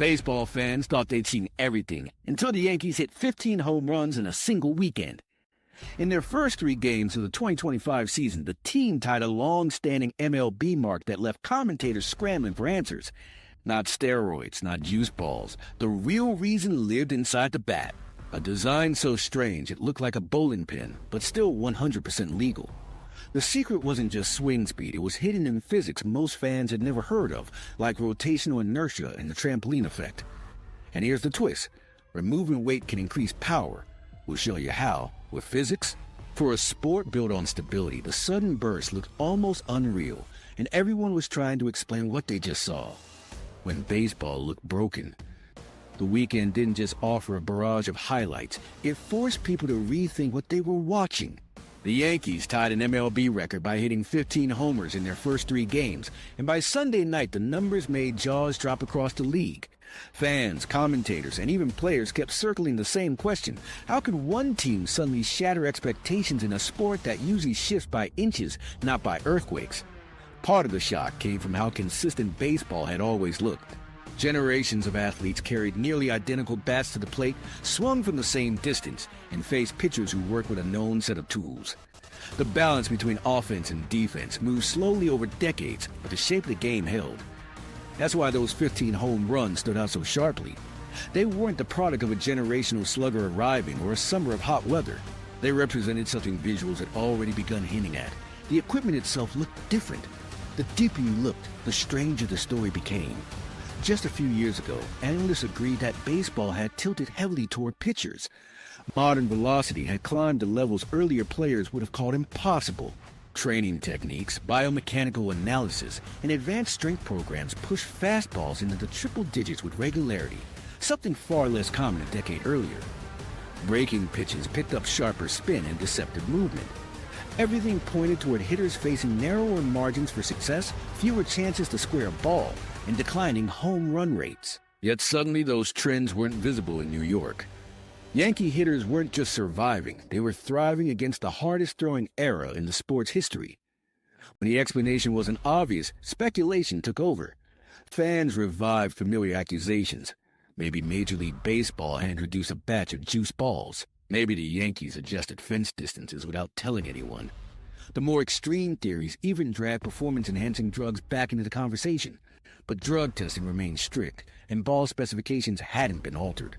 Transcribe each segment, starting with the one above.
Baseball fans thought they'd seen everything until the Yankees hit 15 home runs in a single weekend. In their first 3 games of the 2025 season, the team tied a long-standing MLB mark that left commentators scrambling for answers. Not steroids, not juice balls. The real reason lived inside the bat. A design so strange it looked like a bowling pin, but still 100% legal. The secret wasn't just swing speed, it was hidden in physics most fans had never heard of, like rotational inertia and the trampoline effect. And here's the twist. Removing weight can increase power. We'll show you how, with physics. For a sport built on stability, the sudden burst looked almost unreal, and everyone was trying to explain what they just saw. When baseball looked broken. The weekend didn't just offer a barrage of highlights, it forced people to rethink what they were watching. The Yankees tied an MLB record by hitting 15 homers in their first 3 games, and by Sunday night the numbers made jaws drop across the league. Fans, commentators, and even players kept circling the same question. How could one team suddenly shatter expectations in a sport that usually shifts by inches, not by earthquakes? Part of the shock came from how consistent baseball had always looked. Generations of athletes carried nearly identical bats to the plate, swung from the same distance, and faced pitchers who worked with a known set of tools. The balance between offense and defense moved slowly over decades, but the shape of the game held. That's why those 15 home runs stood out so sharply. They weren't the product of a generational slugger arriving or a summer of hot weather. They represented something visuals had already begun hinting at. The equipment itself looked different. The deeper you looked, the stranger the story became. Just a few years ago, analysts agreed that baseball had tilted heavily toward pitchers. Modern velocity had climbed to levels earlier players would have called impossible. Training techniques, biomechanical analysis, and advanced strength programs pushed fastballs into the triple digits with regularity, something far less common a decade earlier. Breaking pitches picked up sharper spin and deceptive movement. Everything pointed toward hitters facing narrower margins for success, fewer chances to square a ball, and declining home run rates. Yet suddenly those trends weren't visible in New York. Yankee hitters weren't just surviving, they were thriving against the hardest throwing era in the sport's history. When the explanation wasn't obvious, speculation took over. Fans revived familiar accusations. Maybe Major League Baseball had introduced a batch of juice balls. Maybe the Yankees adjusted fence distances without telling anyone. The more extreme theories even dragged performance-enhancing drugs back into the conversation. But drug testing remained strict, and ball specifications hadn't been altered.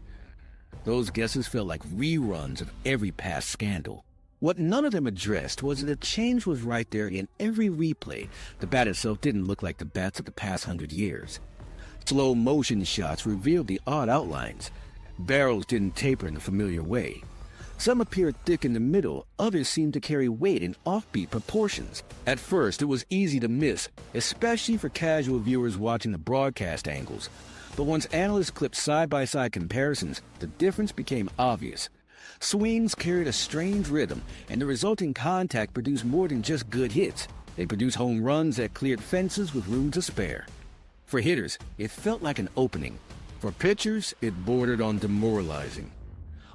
Those guesses felt like reruns of every past scandal. What none of them addressed was that the change was right there in every replay. The bat itself didn't look like the bats of the past 100 years. Slow motion shots revealed the odd outlines. Barrels didn't taper in the familiar way. Some appeared thick in the middle, others seemed to carry weight in offbeat proportions. At first, it was easy to miss, especially for casual viewers watching the broadcast angles. But once analysts clipped side-by-side comparisons, the difference became obvious. Swings carried a strange rhythm, and the resulting contact produced more than just good hits. They produced home runs that cleared fences with room to spare. For hitters, it felt like an opening. For pitchers, it bordered on demoralizing.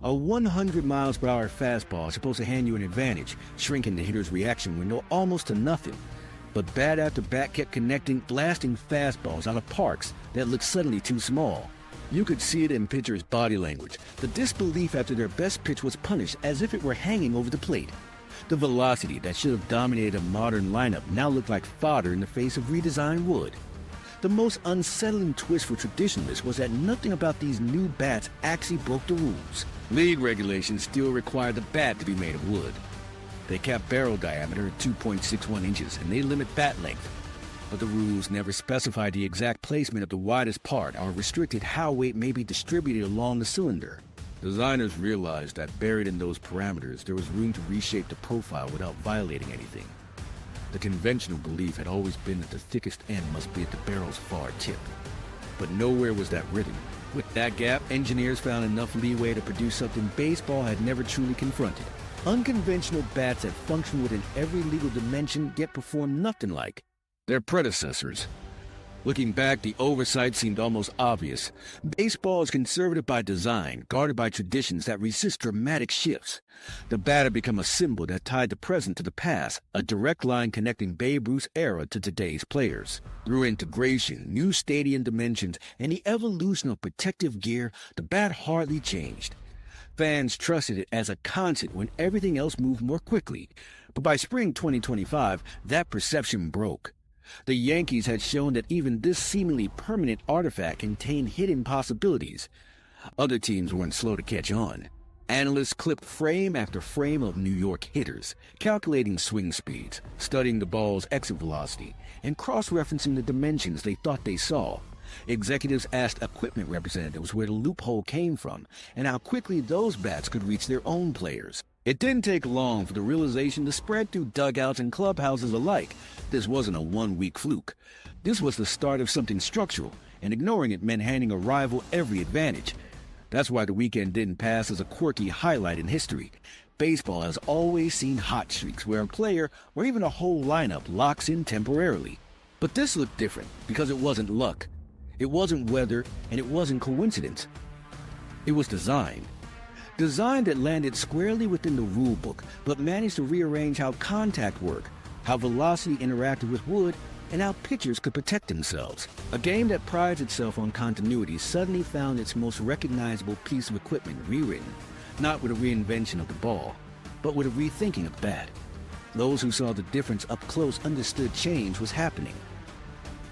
A 100 miles per hour fastball is supposed to hand you an advantage, shrinking the hitter's reaction window almost to nothing. But bat after bat kept connecting, blasting fastballs out of parks that looked suddenly too small. You could see it in pitchers' body language. The disbelief after their best pitch was punished as if it were hanging over the plate. The velocity that should have dominated a modern lineup now looked like fodder in the face of redesigned wood. The most unsettling twist for traditionalists was that nothing about these new bats actually broke the rules. League regulations still require the bat to be made of wood. They cap barrel diameter at 2.61 inches, and they limit bat length. But the rules never specify the exact placement of the widest part or restricted how weight may be distributed along the cylinder. Designers realized that buried in those parameters, there was room to reshape the profile without violating anything. The conventional belief had always been that the thickest end must be at the barrel's far tip. But nowhere was that written. With that gap, engineers found enough leeway to produce something baseball had never truly confronted. Unconventional bats that functioned within every legal dimension yet performed nothing like their predecessors. Looking back, the oversight seemed almost obvious. Baseball is conservative by design, guarded by traditions that resist dramatic shifts. The bat had become a symbol that tied the present to the past, a direct line connecting Babe Ruth's era to today's players. Through integration, new stadium dimensions, and the evolution of protective gear, the bat hardly changed. Fans trusted it as a constant when everything else moved more quickly. But by spring 2025, that perception broke. The Yankees had shown that even this seemingly permanent artifact contained hidden possibilities. Other teams weren't slow to catch on. Analysts clipped frame after frame of New York hitters, calculating swing speeds, studying the ball's exit velocity, and cross-referencing the dimensions they thought they saw. Executives asked equipment representatives where the loophole came from and how quickly those bats could reach their own players. It didn't take long for the realization to spread through dugouts and clubhouses alike. This wasn't a one-week fluke. This was the start of something structural, and ignoring it meant handing a rival every advantage. That's why the weekend didn't pass as a quirky highlight in history. Baseball has always seen hot streaks where a player or even a whole lineup locks in temporarily. But this looked different because it wasn't luck. It wasn't weather, and it wasn't coincidence. It was design. Design that landed squarely within the rulebook, but managed to rearrange how contact worked, how velocity interacted with wood, and how pitchers could protect themselves. A game that prides itself on continuity suddenly found its most recognizable piece of equipment rewritten, not with a reinvention of the ball, but with a rethinking of bat. Those who saw the difference up close understood change was happening.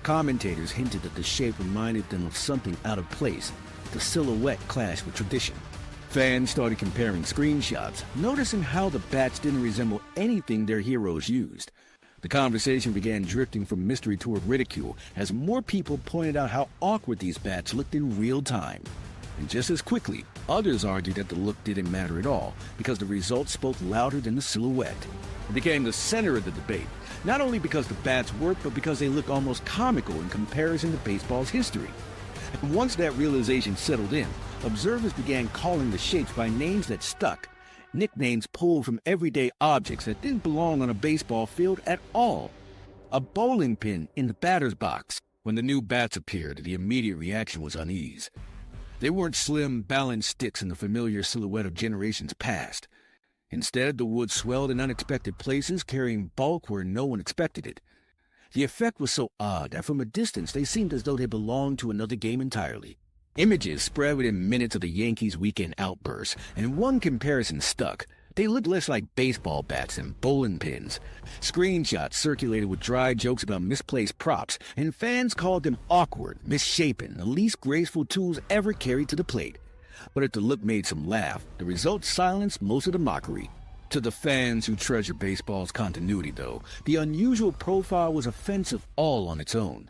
Commentators hinted that the shape reminded them of something out of place. The silhouette clashed with tradition. Fans started comparing screenshots, noticing how the bats didn't resemble anything their heroes used. The conversation began drifting from mystery toward ridicule as more people pointed out how awkward these bats looked in real time. And just as quickly, others argued that the look didn't matter at all because the results spoke louder than the silhouette. It became the center of the debate, not only because the bats worked, but because they look almost comical in comparison to baseball's history. And once that realization settled in, observers began calling the shapes by names that stuck, nicknames pulled from everyday objects that didn't belong on a baseball field at all. A bowling pin in the batter's box. When the new bats appeared, the immediate reaction was unease. They weren't slim, balanced sticks in the familiar silhouette of generations past. Instead, the wood swelled in unexpected places, carrying bulk where no one expected it. The effect was so odd that from a distance they seemed as though they belonged to another game entirely. Images spread within minutes of the Yankees' weekend outburst, and one comparison stuck. They looked less like baseball bats than bowling pins. Screenshots circulated with dry jokes about misplaced props, and fans called them awkward, misshapen, the least graceful tools ever carried to the plate. But if the look made some laugh, the result silenced most of the mockery. To the fans who treasure baseball's continuity, though, the unusual profile was offensive all on its own.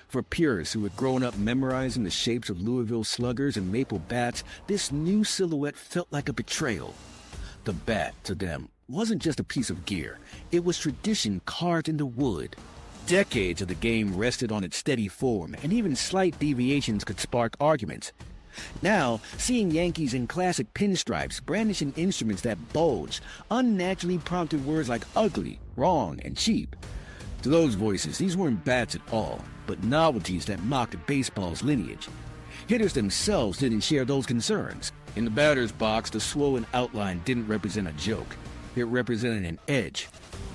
For purists who had grown up memorizing the shapes of Louisville sluggers and maple bats, this new silhouette felt like a betrayal. The bat, to them, wasn't just a piece of gear. It was tradition carved into wood. Decades of the game rested on its steady form, and even slight deviations could spark arguments. Now, seeing Yankees in classic pinstripes brandishing instruments that bulged unnaturally prompted words like ugly, wrong, and cheap. To those voices, these weren't bats at all, but novelties that mocked baseball's lineage. Hitters themselves didn't share those concerns. In the batter's box, the swollen outline didn't represent a joke. It represented an edge.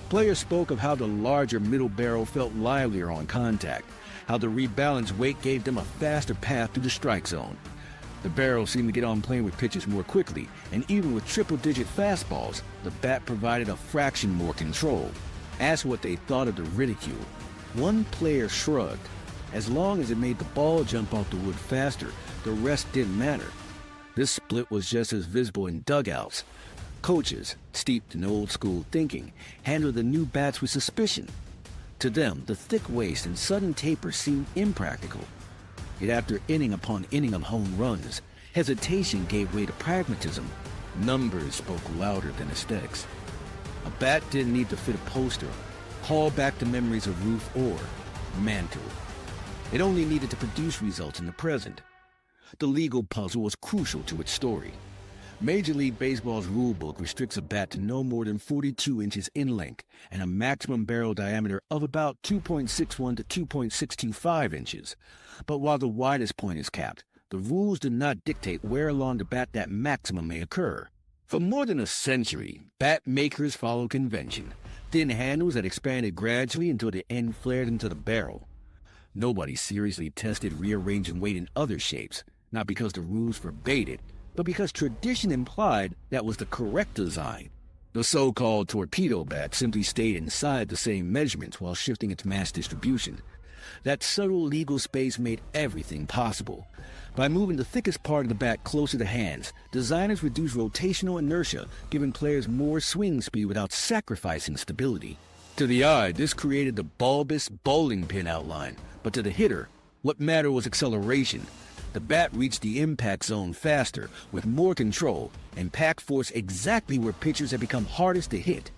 Players spoke of how the larger middle barrel felt livelier on contact, how the rebalanced weight gave them a faster path through the strike zone. The barrel seemed to get on plane with pitches more quickly, and even with triple-digit fastballs, the bat provided a fraction more control. Asked what they thought of the ridicule, one player shrugged. As long as it made the ball jump off the wood faster, the rest didn't matter. This split was just as visible in dugouts. Coaches, steeped in old-school thinking, handled the new bats with suspicion. To them, the thick waist and sudden taper seemed impractical. Yet after inning upon inning of home runs, hesitation gave way to pragmatism. Numbers spoke louder than aesthetics. A bat didn't need to fit a poster, call back the memories of Ruth or Mantle. It only needed to produce results in the present. The legal puzzle was crucial to its story. Major League Baseball's rulebook restricts a bat to no more than 42 inches in length and a maximum barrel diameter of about 2.61 to 2.625 inches. But while the widest point is capped, the rules do not dictate where along the bat that maximum may occur. For more than a century, bat makers followed convention, thin handles that expanded gradually until the end flared into the barrel. Nobody seriously tested rearranging weight in other shapes, not because the rules forbade it, but because tradition implied that was the correct design. The so-called Torpedo Bat simply stayed inside the same measurements while shifting its mass distribution. That subtle legal space made everything possible. By moving the thickest part of the bat closer to hands, designers reduced rotational inertia, giving players more swing speed without sacrificing stability. To the eye, this created the bulbous bowling pin outline, but to the hitter, what mattered was acceleration. The bat reached the impact zone faster, with more control, and packed force exactly where pitchers had become hardest to hit.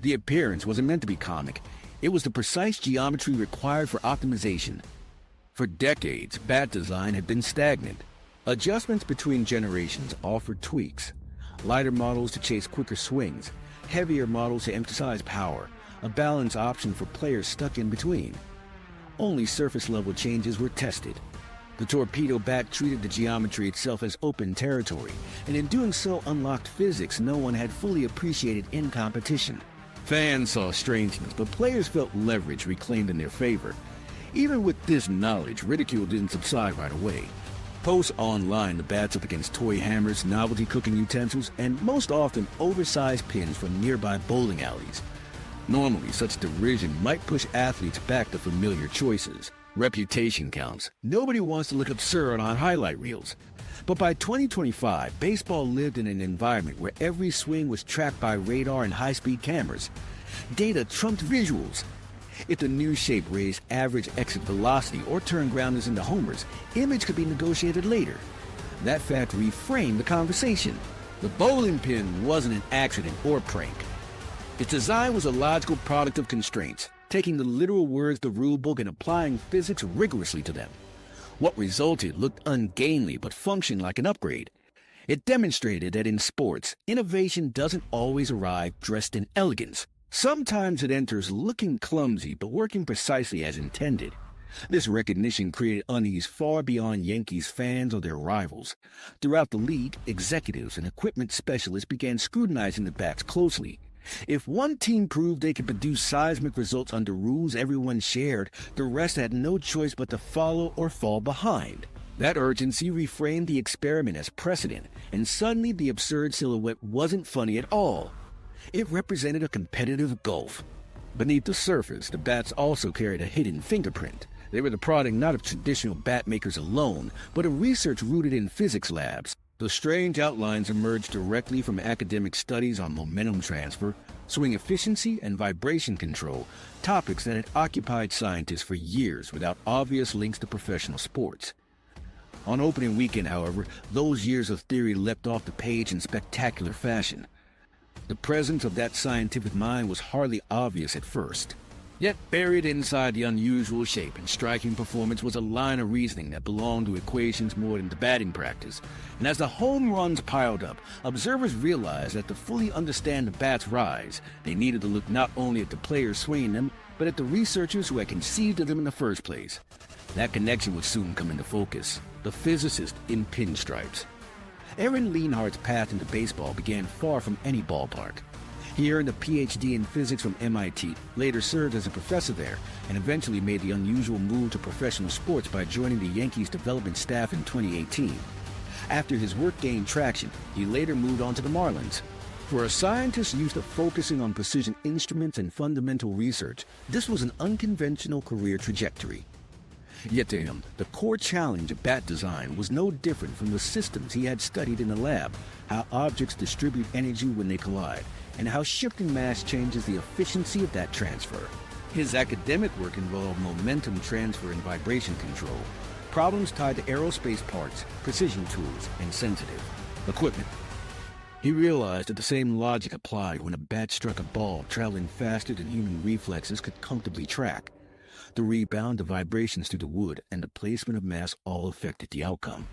The appearance wasn't meant to be comic. It was the precise geometry required for optimization. For decades, bat design had been stagnant. Adjustments between generations offered tweaks. Lighter models to chase quicker swings, heavier models to emphasize power, a balance option for players stuck in between. Only surface-level changes were tested. The Torpedo Bat treated the geometry itself as open territory, and in doing so unlocked physics no one had fully appreciated in competition. Fans saw strangeness, but players felt leverage reclaimed in their favor. Even with this knowledge, ridicule didn't subside right away. Posts online the bats up against toy hammers, novelty cooking utensils, and most often oversized pins from nearby bowling alleys. Normally, such derision might push athletes back to familiar choices. Reputation counts. Nobody wants to look absurd on highlight reels. But by 2025, baseball lived in an environment where every swing was tracked by radar and high-speed cameras. Data trumped visuals. If the new shape raised average exit velocity or turned grounders into homers, image could be negotiated later. That fact reframed the conversation. The bowling pin wasn't an accident or prank. Its design was a logical product of constraints, taking the literal words of the rulebook and applying physics rigorously to them. What resulted looked ungainly but functioned like an upgrade. It demonstrated that in sports, innovation doesn't always arrive dressed in elegance. Sometimes it enters looking clumsy but working precisely as intended. This recognition created unease far beyond Yankees fans or their rivals. Throughout the league, executives and equipment specialists began scrutinizing the bats closely. If one team proved they could produce seismic results under rules everyone shared, the rest had no choice but to follow or fall behind. That urgency reframed the experiment as precedent, and suddenly the absurd silhouette wasn't funny at all. It represented a competitive gulf. Beneath the surface, the bats also carried a hidden fingerprint. They were the product not of traditional bat makers alone, but of research rooted in physics labs. The strange outlines emerged directly from academic studies on momentum transfer, swing efficiency, and vibration control, topics that had occupied scientists for years without obvious links to professional sports. On opening weekend, however, those years of theory leapt off the page in spectacular fashion. The presence of that scientific mind was hardly obvious at first. Yet buried inside the unusual shape and striking performance was a line of reasoning that belonged to equations more than to batting practice. And as the home runs piled up, observers realized that to fully understand the bat's rise, they needed to look not only at the players swinging them, but at the researchers who had conceived of them in the first place. That connection would soon come into focus: the physicist in pinstripes. Aaron Leanhart's path into baseball began far from any ballpark. He earned a PhD in physics from MIT, later served as a professor there, and eventually made the unusual move to professional sports by joining the Yankees development staff in 2018. After his work gained traction, he later moved on to the Marlins. For a scientist used to focusing on precision instruments and fundamental research, this was an unconventional career trajectory. Yet to him, the core challenge of bat design was no different from the systems he had studied in the lab: how objects distribute energy when they collide, and how shifting mass changes the efficiency of that transfer. His academic work involved momentum transfer and vibration control, problems tied to aerospace parts, precision tools, and sensitive equipment. He realized that the same logic applied when a bat struck a ball traveling faster than human reflexes could comfortably track. The rebound, the vibrations through the wood, and the placement of mass all affected the outcome.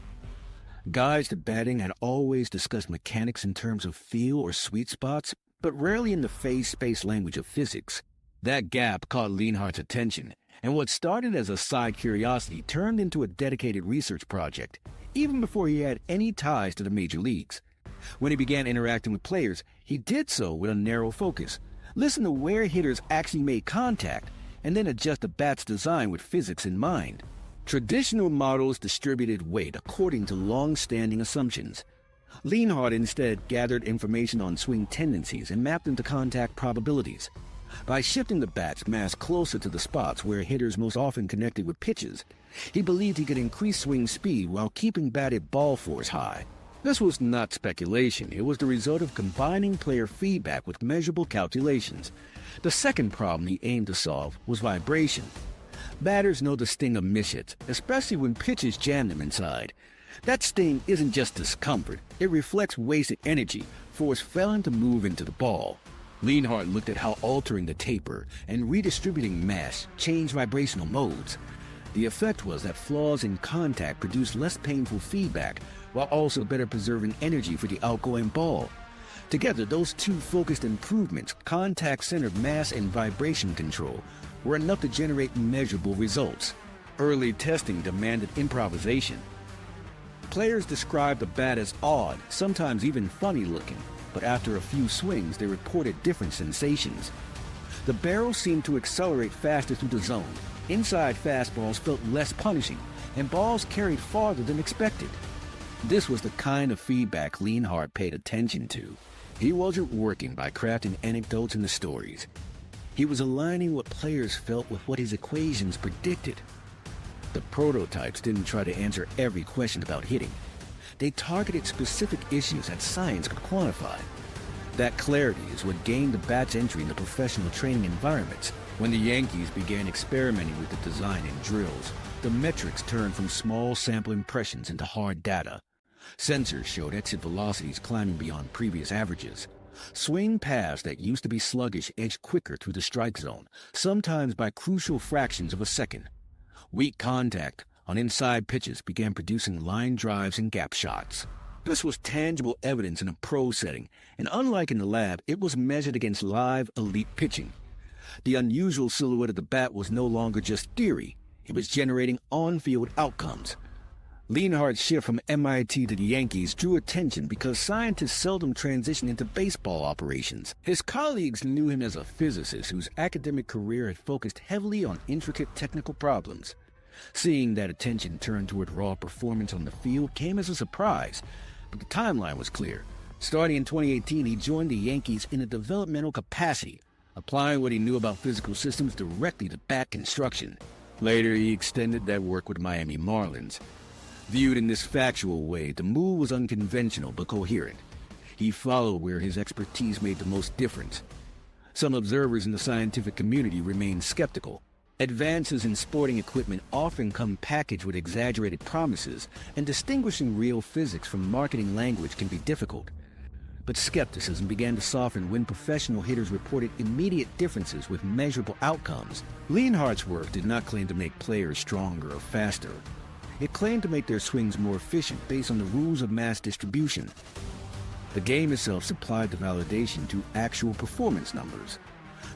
Guides to batting had always discussed mechanics in terms of feel or sweet spots, but rarely in the phase-space language of physics. That gap caught Leanhart's attention, and what started as a side curiosity turned into a dedicated research project, even before he had any ties to the major leagues. When he began interacting with players, he did so with a narrow focus. Listen to where hitters actually made contact, and then adjust the bat's design with physics in mind. Traditional models distributed weight according to long-standing assumptions. Leanhart instead gathered information on swing tendencies and mapped them to contact probabilities. By shifting the bat's mass closer to the spots where hitters most often connected with pitches, he believed he could increase swing speed while keeping batted ball force high. This was not speculation. It was the result of combining player feedback with measurable calculations. The second problem he aimed to solve was vibration. Batters know the sting of miss hits, especially when pitches jam them inside. That sting isn't just discomfort. It reflects wasted energy, force failing to move into the ball. Leanhart looked at how altering the taper and redistributing mass changed vibrational modes. The effect was that flaws in contact produced less painful feedback, while also better preserving energy for the outgoing ball. Together, those two focused improvements, contact-centered mass and vibration control, were enough to generate measurable results. Early testing demanded improvisation. Players described the bat as odd, sometimes even funny-looking, but after a few swings, they reported different sensations. The barrel seemed to accelerate faster through the zone. Inside fastballs felt less punishing, and balls carried farther than expected. This was the kind of feedback Leanhart paid attention to. He wasn't working by crafting anecdotes into stories. He was aligning what players felt with what his equations predicted. The prototypes didn't try to answer every question about hitting. They targeted specific issues that science could quantify. That clarity is what gained the bat's entry into professional training environments. When the Yankees began experimenting with the design in drills, the metrics turned from small sample impressions into hard data. Sensors showed exit velocities climbing beyond previous averages. Swing paths that used to be sluggish edged quicker through the strike zone, sometimes by crucial fractions of a second. Weak contact on inside pitches began producing line drives and gap shots. This was tangible evidence in a pro setting, and unlike in the lab, it was measured against live, elite pitching. The unusual silhouette of the bat was no longer just theory. It was generating on-field outcomes. Leanhart's shift from MIT to the Yankees drew attention because scientists seldom transition into baseball operations. His colleagues knew him as a physicist whose academic career had focused heavily on intricate technical problems. Seeing that attention turned toward raw performance on the field came as a surprise, but the timeline was clear. Starting in 2018, he joined the Yankees in a developmental capacity, applying what he knew about physical systems directly to bat construction. Later, he extended that work with Miami Marlins. Viewed in this factual way, the move was unconventional but coherent. He followed where his expertise made the most difference. Some observers in the scientific community remained skeptical. Advances in sporting equipment often come packaged with exaggerated promises, and distinguishing real physics from marketing language can be difficult. But skepticism began to soften when professional hitters reported immediate differences with measurable outcomes. Leanhart's work did not claim to make players stronger or faster. It claimed to make their swings more efficient based on the rules of mass distribution. The game itself supplied the validation to actual performance numbers.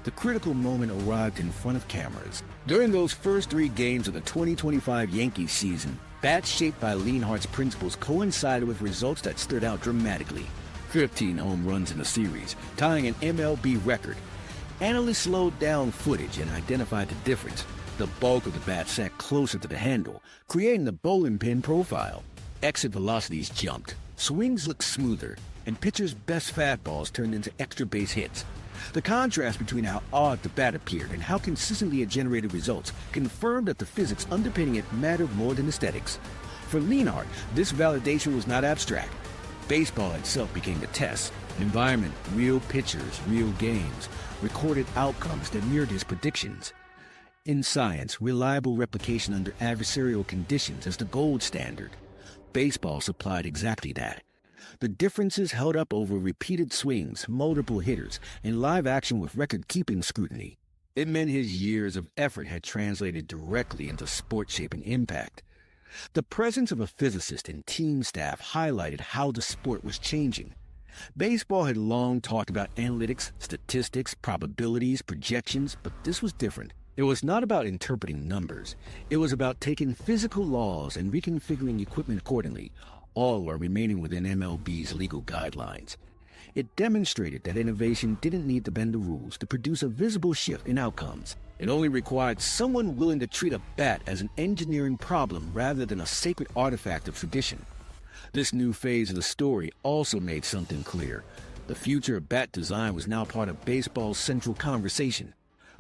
The critical moment arrived in front of cameras. During those first 3 games of the 2025 Yankees season, bats shaped by Leanhart's principles coincided with results that stood out dramatically. 15 home runs in a series, tying an MLB record. Analysts slowed down footage and identified the difference. The bulk of the bat sat closer to the handle, creating the bowling pin profile. Exit velocities jumped, swings looked smoother, and pitchers' best fastballs turned into extra base hits. The contrast between how odd the bat appeared and how consistently it generated results confirmed that the physics underpinning it mattered more than aesthetics. For Leanhart, this validation was not abstract. Baseball itself became the test. Environment, real pitchers, real games, recorded outcomes that mirrored his predictions. In science, reliable replication under adversarial conditions is the gold standard. Baseball supplied exactly that. The differences held up over repeated swings, multiple hitters, and live action with record-keeping scrutiny. It meant his years of effort had translated directly into sport-shaping impact. The presence of a physicist and team staff highlighted how the sport was changing. Baseball had long talked about analytics, statistics, probabilities, projections, but this was different. It was not about interpreting numbers. It was about taking physical laws and reconfiguring equipment accordingly, all while remaining within MLB's legal guidelines. It demonstrated that innovation didn't need to bend the rules to produce a visible shift in outcomes. It only required someone willing to treat a bat as an engineering problem rather than a sacred artifact of tradition. This new phase of the story also made something clear. The future of bat design was now part of baseball's central conversation.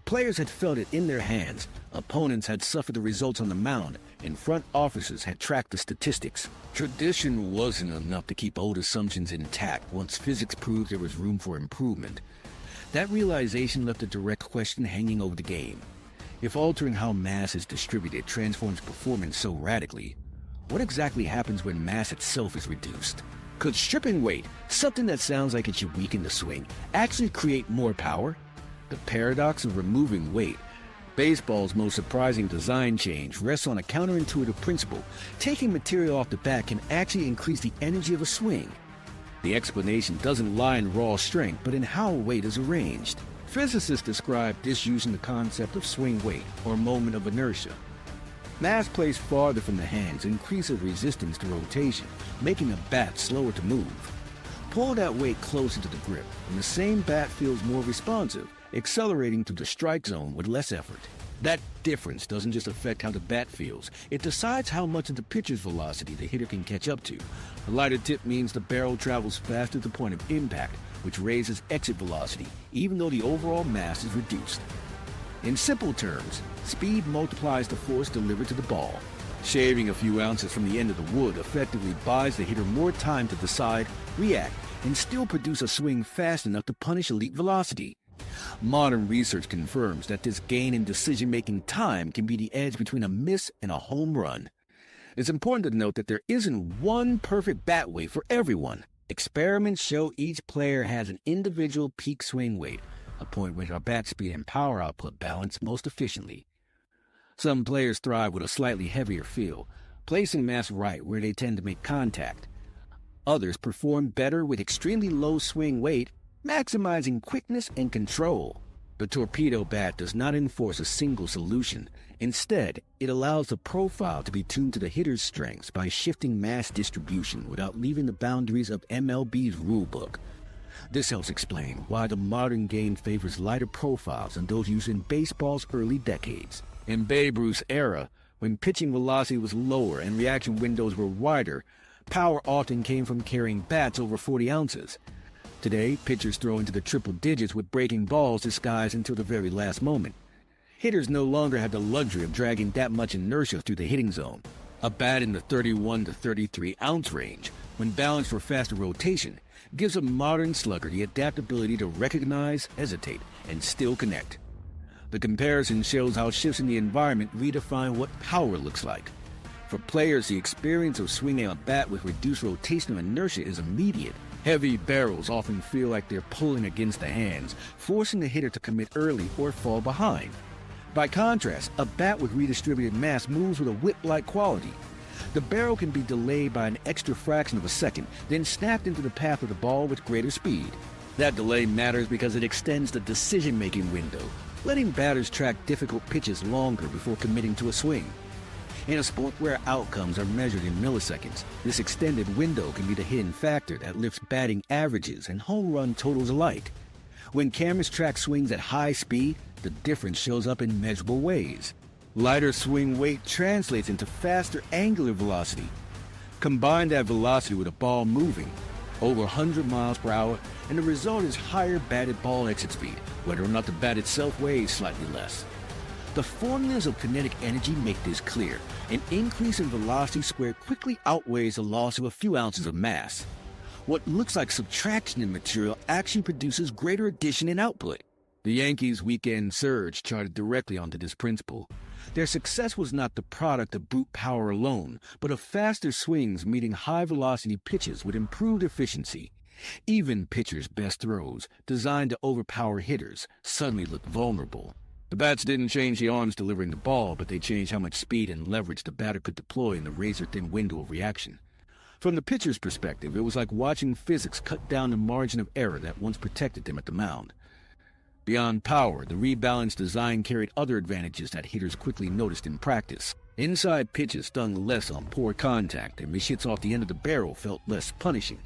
Players had felt it in their hands, opponents had suffered the results on the mound, and front offices had tracked the statistics. Tradition wasn't enough to keep old assumptions intact once physics proved there was room for improvement. That realization left a direct question hanging over the game. If altering how mass is distributed transforms performance so radically, what exactly happens when mass itself is reduced? Could stripping weight, something that sounds like it should weaken the swing, actually create more power? The paradox of removing weight. Baseball's most surprising design change rests on a counterintuitive principle. Taking material off the bat can actually increase the energy of a swing. The explanation doesn't lie in raw strength, but in how weight is arranged. Physicists describe this using the concept of swing weight, or moment of inertia. Mass placed farther from the hands increases resistance to rotation, making the bat slower to move. Pull that weight closer to the grip, and the same bat feels more responsive, accelerating to the strike zone with less effort. That difference doesn't just affect how the bat feels, it decides how much of the pitcher's velocity the hitter can catch up to. A lighter tip means the barrel travels faster to the point of impact, which raises exit velocity, even though the overall mass is reduced. In simple terms, speed multiplies the force delivered to the ball. Shaving a few ounces from the end of the wood effectively buys the hitter more time to decide, react, and still produce a swing fast enough to punish elite velocity. Modern research confirms that this gain in decision-making time can be the edge between a miss and a home run. It's important to note that there isn't one perfect bat weight for everyone. Experiments show each player has an individual peak swing weight, a point where our bat speed and power output balance most efficiently. Some players thrive with a slightly heavier feel, placing mass right where they tend to make contact. Others perform better with extremely low swing weight, maximizing quickness and control. The Torpedo Bat does not enforce a single solution. Instead, it allows the profile to be tuned to the hitter's strengths by shifting mass distribution without leaving the boundaries of MLB's Rulebook. This helps explain why the modern game favors lighter profiles than those used in baseball's early decades. In Babe Ruth's era, when pitching velocity was lower and reaction windows were wider, power often came from carrying bats over 40 ounces. Today, pitchers throw into the triple digits with breaking balls disguised until the very last moment. Hitters no longer have the luxury of dragging that much inertia through the hitting zone. A bat in the 31 to 33 ounce range, when balanced for faster rotation, gives a modern slugger the adaptability to recognize, hesitate, and still connect. The comparison shows how shifts in the environment redefine what power looks like. For players, the experience of swinging a bat with reduced rotational inertia is immediate. Heavy barrels often feel like they're pulling against the hands, forcing the hitter to commit early or fall behind. By contrast, a bat with redistributed mass moves with a whip-like quality. The barrel can be delayed by an extra fraction of a second, then snapped into the path of the ball with greater speed. That delay matters because it extends the decision-making window, letting batters track difficult pitches longer before committing to a swing. In a sport where outcomes are measured in milliseconds, this extended window can be the hidden factor that lifts batting averages and home run totals alike. When cameras track swings at high speed, the difference shows up in measurable ways. Lighter swing weight translates into faster angular velocity. Combine that velocity with a ball moving over 100 miles per hour, and the result is higher batted ball exit speed, whether or not the bat itself weighs slightly less. The formulas of kinetic energy make this clear. An increase in velocity squared quickly outweighs the loss of a few ounces of mass. What looks like subtraction in material actually produces greater addition in output. The Yankees' weekend surge charted directly onto this principle. Their success was not the product of brute power alone, but of faster swings meeting high-velocity pitches with improved efficiency. Even pitchers' best throws, designed to overpower hitters, suddenly looked vulnerable. The bats didn't change the arms delivering the ball, but they changed how much speed and leverage the batter could deploy in the razor-thin window of reaction. From the pitcher's perspective, it was like watching physics cut down the margin of error that once protected them at the mound. Beyond power, the rebalanced design carried other advantages that hitters quickly noticed in practice. Inside pitches stung less on poor contact, and hits off the end of the barrel felt less punishing.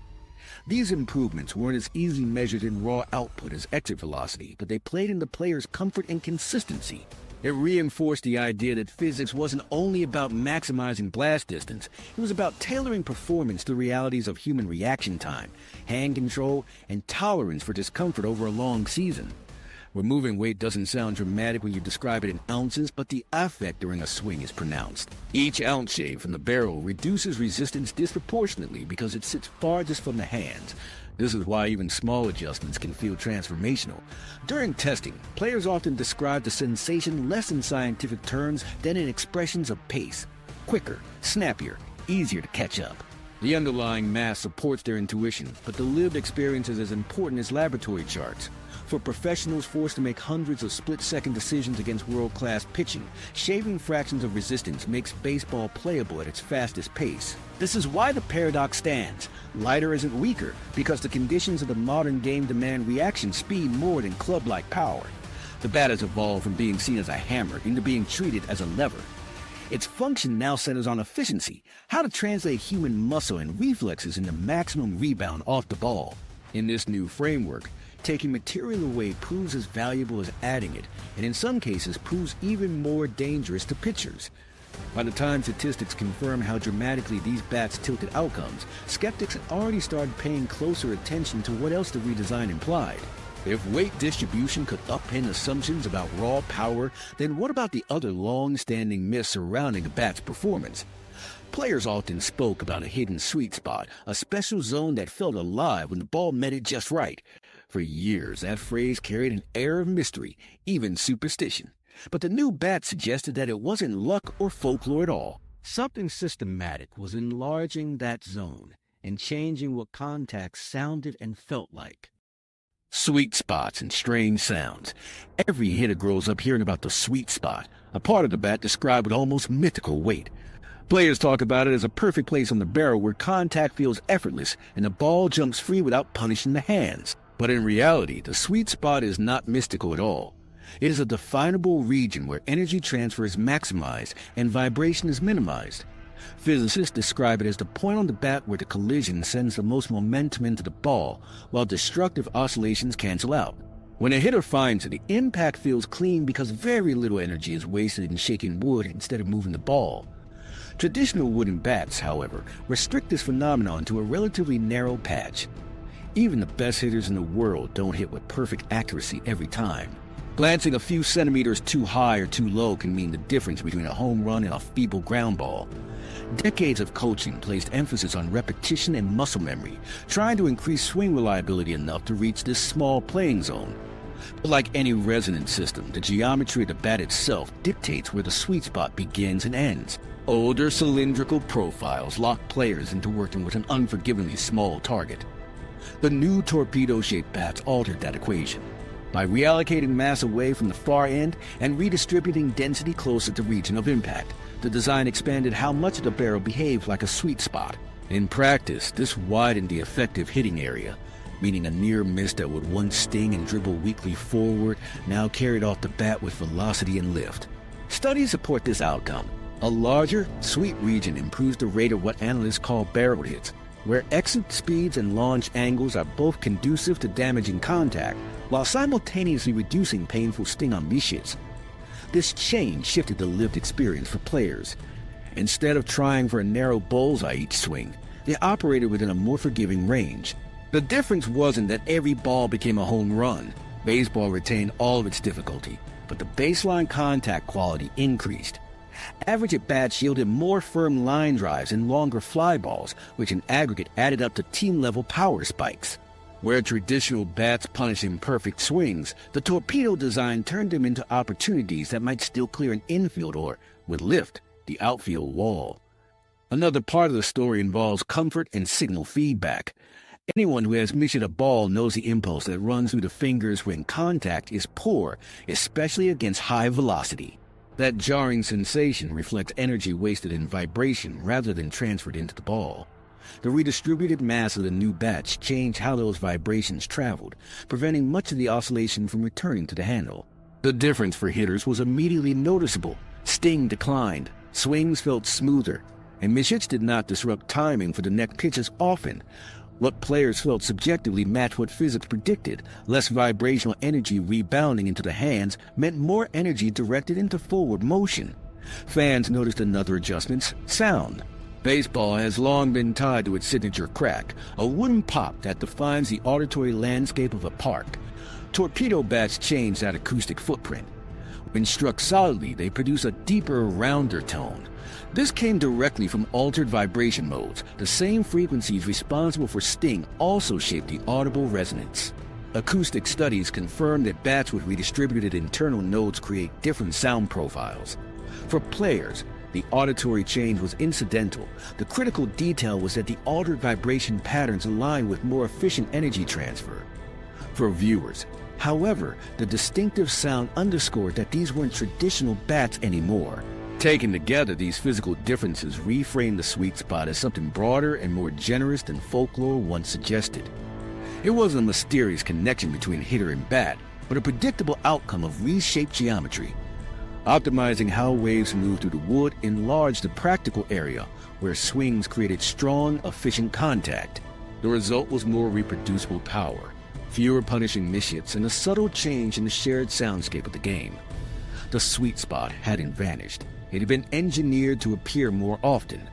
These improvements weren't as easily measured in raw output as exit velocity, but they played into players' comfort and consistency. It reinforced the idea that physics wasn't only about maximizing blast distance, it was about tailoring performance to the realities of human reaction time, hand control, and tolerance for discomfort over a long season. Removing weight doesn't sound dramatic when you describe it in ounces, but the effect during a swing is pronounced. Each ounce shave from the barrel reduces resistance disproportionately because it sits farthest from the hands. This is why even small adjustments can feel transformational. During testing, players often describe the sensation less in scientific terms than in expressions of pace. Quicker, snappier, easier to catch up. The underlying math supports their intuition, but the lived experience is as important as laboratory charts. For professionals forced to make hundreds of split-second decisions against world-class pitching, shaving fractions of resistance makes baseball playable at its fastest pace. This is why the paradox stands. Lighter isn't weaker, because the conditions of the modern game demand reaction speed more than club-like power. The bat has evolved from being seen as a hammer into being treated as a lever. Its function now centers on efficiency, how to translate human muscle and reflexes into maximum rebound off the ball. In this new framework, taking material away proves as valuable as adding it, and in some cases proves even more dangerous to pitchers. By the time statistics confirm how dramatically these bats tilted outcomes, skeptics had already started paying closer attention to what else the redesign implied. If weight distribution could upend assumptions about raw power, then what about the other long-standing myths surrounding a bat's performance? Players often spoke about a hidden sweet spot, a special zone that felt alive when the ball met it just right. For years, that phrase carried an air of mystery, even superstition. But the new bat suggested that it wasn't luck or folklore at all. Something systematic was enlarging that zone and changing what contact sounded and felt like. Sweet spots and strange sounds. Every hitter grows up hearing about the sweet spot, a part of the bat described with almost mythical weight. Players talk about it as a perfect place on the barrel where contact feels effortless and the ball jumps free without punishing the hands. But in reality, the sweet spot is not mystical at all. It is a definable region where energy transfer is maximized and vibration is minimized. Physicists describe it as the point on the bat where the collision sends the most momentum into the ball, while destructive oscillations cancel out. When a hitter finds it, the impact feels clean because very little energy is wasted in shaking wood instead of moving the ball. Traditional wooden bats, however, restrict this phenomenon to a relatively narrow patch. Even the best hitters in the world don't hit with perfect accuracy every time. Glancing a few centimeters too high or too low can mean the difference between a home run and a feeble ground ball. Decades of coaching placed emphasis on repetition and muscle memory, trying to increase swing reliability enough to reach this small playing zone. But like any resonance system, the geometry of the bat itself dictates where the sweet spot begins and ends. Older cylindrical profiles lock players into working with an unforgivingly small target. The new torpedo-shaped bats altered that equation. By reallocating mass away from the far end and redistributing density closer to region of impact, the design expanded how much of the barrel behaved like a sweet spot. In practice, this widened the effective hitting area, meaning a near miss that would once sting and dribble weakly forward now carried off the bat with velocity and lift. Studies support this outcome. A larger, sweet region improves the rate of what analysts call barrel hits, where exit speeds and launch angles are both conducive to damaging contact, while simultaneously reducing painful sting on miss hits. This change shifted the lived experience for players. Instead of trying for a narrow bullseye each swing, they operated within a more forgiving range. The difference wasn't that every ball became a home run. Baseball retained all of its difficulty, but the baseline contact quality increased. Average at-bats yielded more firm line drives and longer fly balls, which in aggregate added up to team-level power spikes. Where traditional bats punish imperfect swings, the torpedo design turned them into opportunities that might still clear an infield or, with lift, the outfield wall. Another part of the story involves comfort and signal feedback. Anyone who has measured a ball knows the impulse that runs through the fingers when contact is poor, especially against high velocity. That jarring sensation reflects energy wasted in vibration rather than transferred into the ball. The redistributed mass of the new bats changed how those vibrations traveled, preventing much of the oscillation from returning to the handle. The difference for hitters was immediately noticeable. Sting declined, swings felt smoother, and mishits did not disrupt timing for the next pitch as often. What players felt subjectively matched what physics predicted. Less vibrational energy rebounding into the hands meant more energy directed into forward motion. Fans noticed another adjustment: sound. Baseball has long been tied to its signature crack, a wooden pop that defines the auditory landscape of a park. Torpedo bats change that acoustic footprint. When struck solidly, they produce a deeper, rounder tone. This came directly from altered vibration modes. The same frequencies responsible for sting also shape the audible resonance. Acoustic studies confirm that bats with redistributed internal nodes create different sound profiles. For players, the auditory change was incidental. The critical detail was that the altered vibration patterns aligned with more efficient energy transfer. For viewers, however, the distinctive sound underscored that these weren't traditional bats anymore. Taken together, these physical differences reframe the sweet spot as something broader and more generous than folklore once suggested. It wasn't a mysterious connection between hitter and bat, but a predictable outcome of reshaped geometry. Optimizing how waves move through the wood enlarged the practical area where swings created strong, efficient contact. The result was more reproducible power, fewer punishing mishits, and a subtle change in the shared soundscape of the game. The sweet spot hadn't vanished. It had been engineered to appear more often.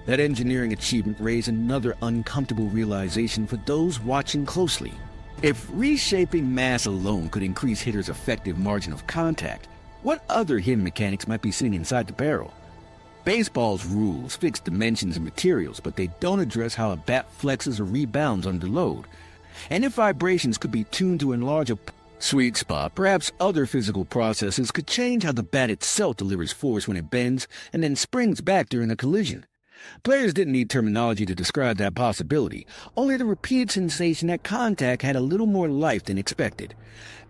That engineering achievement raised another uncomfortable realization for those watching closely. If reshaping mass alone could increase hitters' effective margin of contact, what other hidden mechanics might be sitting inside the barrel? Baseball's rules fix dimensions and materials, but they don't address how a bat flexes or rebounds under load. And if vibrations could be tuned to enlarge a sweet spot, perhaps other physical processes could change how the bat itself delivers force when it bends and then springs back during a collision. Players didn't need terminology to describe that possibility, only the repeated sensation that contact had a little more life than expected.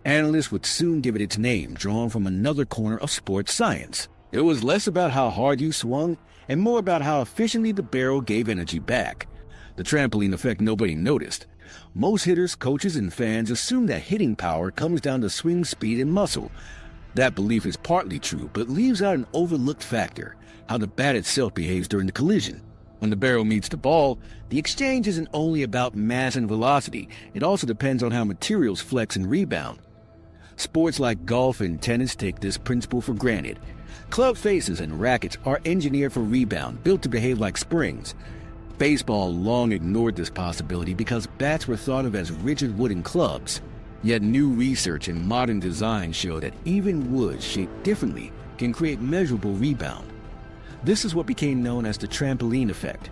Analysts would soon give it its name, drawn from another corner of sports science. It was less about how hard you swung and more about how efficiently the barrel gave energy back. The trampoline effect nobody noticed. Most hitters, coaches, and fans assume that hitting power comes down to swing speed and muscle. That belief is partly true, but leaves out an overlooked factor: how the bat itself behaves during the collision. When the barrel meets the ball, the exchange isn't only about mass and velocity, it also depends on how materials flex and rebound. Sports like golf and tennis take this principle for granted. Club faces and rackets are engineered for rebound, built to behave like springs. Baseball long ignored this possibility because bats were thought of as rigid wooden clubs. Yet new research and modern design show that even wood shaped differently can create measurable rebound. This is what became known as the trampoline effect.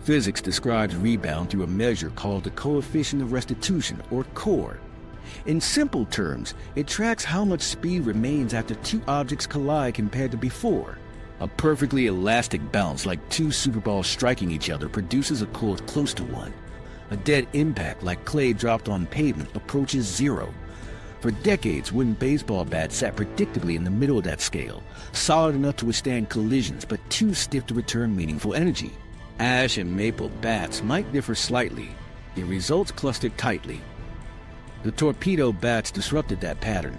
Physics describes rebound through a measure called the coefficient of restitution, or CORE. In simple terms, it tracks how much speed remains after two objects collide compared to before. A perfectly elastic bounce, like two superballs striking each other, produces a core close to 1. A dead impact, like clay dropped on pavement, approaches 0. For decades, wooden baseball bats sat predictably in the middle of that scale, solid enough to withstand collisions, but too stiff to return meaningful energy. Ash and maple bats might differ slightly, yet results clustered tightly. The torpedo bats disrupted that pattern.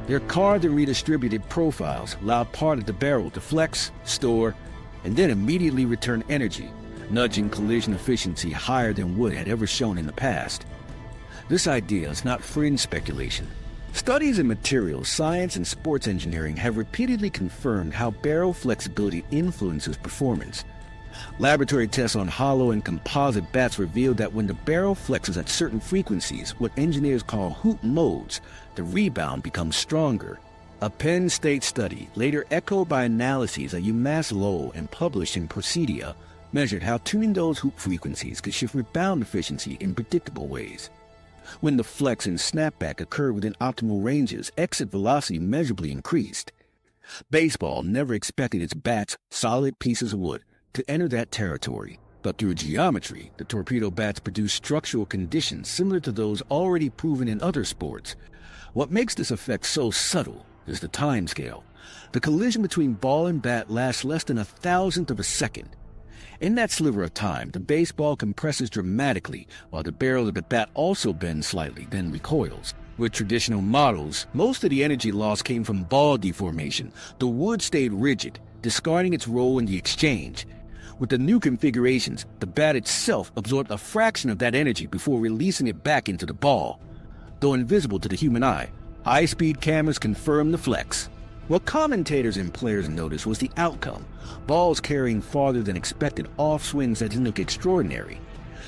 Their carved and redistributed profiles allowed part of the barrel to flex, store, and then immediately return energy, nudging collision efficiency higher than wood had ever shown in the past. This idea is not fringe speculation. Studies in materials science and sports engineering have repeatedly confirmed how barrel flexibility influences performance. Laboratory tests on hollow and composite bats revealed that when the barrel flexes at certain frequencies, what engineers call hoop modes, the rebound becomes stronger. A Penn State study, later echoed by analyses at UMass Lowell and published in Procedia, measured how tuning those hoop frequencies could shift rebound efficiency in predictable ways. When the flex and snapback occurred within optimal ranges, exit velocity measurably increased. Baseball never expected its bats, solid pieces of wood, to enter that territory. But through geometry, the torpedo bats produce structural conditions similar to those already proven in other sports. What makes this effect so subtle is the time scale. The collision between ball and bat lasts less than 1,000th of a second. In that sliver of time, the baseball compresses dramatically, while the barrel of the bat also bends slightly, then recoils. With traditional models, most of the energy loss came from ball deformation. The wood stayed rigid, discarding its role in the exchange. With the new configurations, the bat itself absorbed a fraction of that energy before releasing it back into the ball. Though invisible to the human eye, high-speed cameras confirmed the flex. What commentators and players noticed was the outcome: balls carrying farther than expected off-swings that didn't look extraordinary.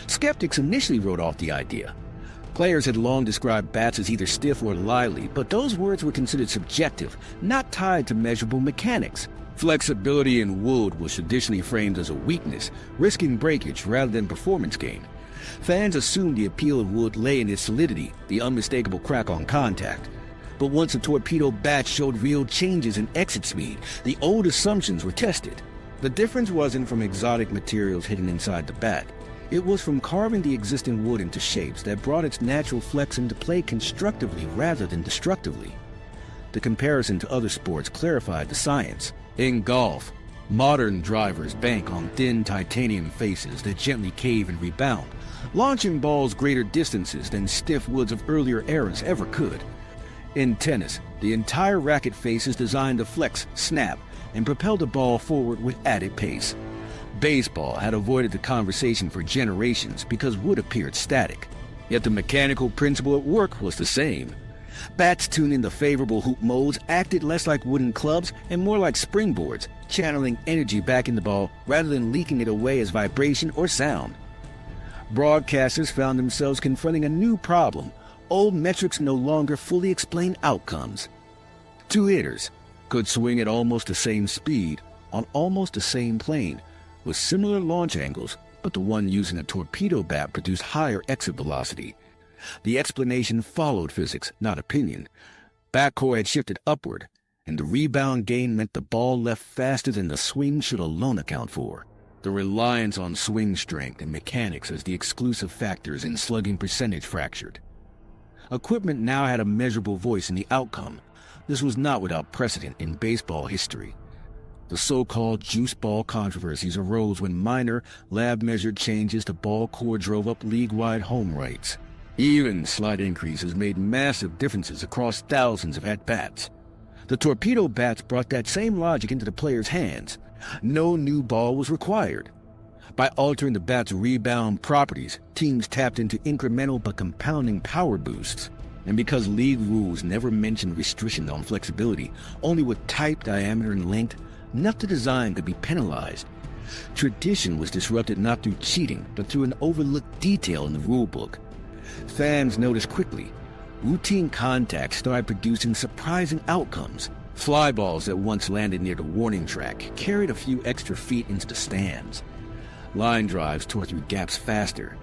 Skeptics initially wrote off the idea. Players had long described bats as either stiff or lively, but those words were considered subjective, not tied to measurable mechanics. Flexibility in wood was traditionally framed as a weakness, risking breakage rather than performance gain. Fans assumed the appeal of wood lay in its solidity, the unmistakable crack on contact. But once the torpedo bat showed real changes in exit speed, the old assumptions were tested. The difference wasn't from exotic materials hidden inside the bat. It was from carving the existing wood into shapes that brought its natural flex into play constructively rather than destructively. The comparison to other sports clarified the science. In golf, modern drivers bank on thin titanium faces that gently cave and rebound, launching balls greater distances than stiff woods of earlier eras ever could. In tennis, the entire racket face is designed to flex, snap, and propel the ball forward with added pace. Baseball had avoided the conversation for generations because wood appeared static. Yet the mechanical principle at work was the same. Bats tuned into favorable hoop modes acted less like wooden clubs and more like springboards, channeling energy back in the ball rather than leaking it away as vibration or sound. Broadcasters found themselves confronting a new problem. Old metrics no longer fully explain outcomes. Two hitters could swing at almost the same speed on almost the same plane, with similar launch angles, but the one using a torpedo bat produced higher exit velocity. The explanation followed physics, not opinion. Backcore had shifted upward, and the rebound gain meant the ball left faster than the swing should alone account for. The reliance on swing strength and mechanics as the exclusive factors in slugging percentage fractured. Equipment now had a measurable voice in the outcome. This was not without precedent in baseball history. The so-called juice ball controversies arose when minor, lab-measured changes to ball core drove up league-wide home rights. Even slight increases made massive differences across thousands of at-bats. The torpedo bats brought that same logic into the players' hands. No new ball was required. By altering the bat's rebound properties, teams tapped into incremental but compounding power boosts. And because league rules never mentioned restriction on flexibility, only with type, diameter, and length, enough to design could be penalized. Tradition was disrupted not through cheating, but through an overlooked detail in the rulebook. Fans noticed quickly. Routine contact started producing surprising outcomes. Fly balls that once landed near the warning track carried a few extra feet into the stands. Line drives tore through gaps faster.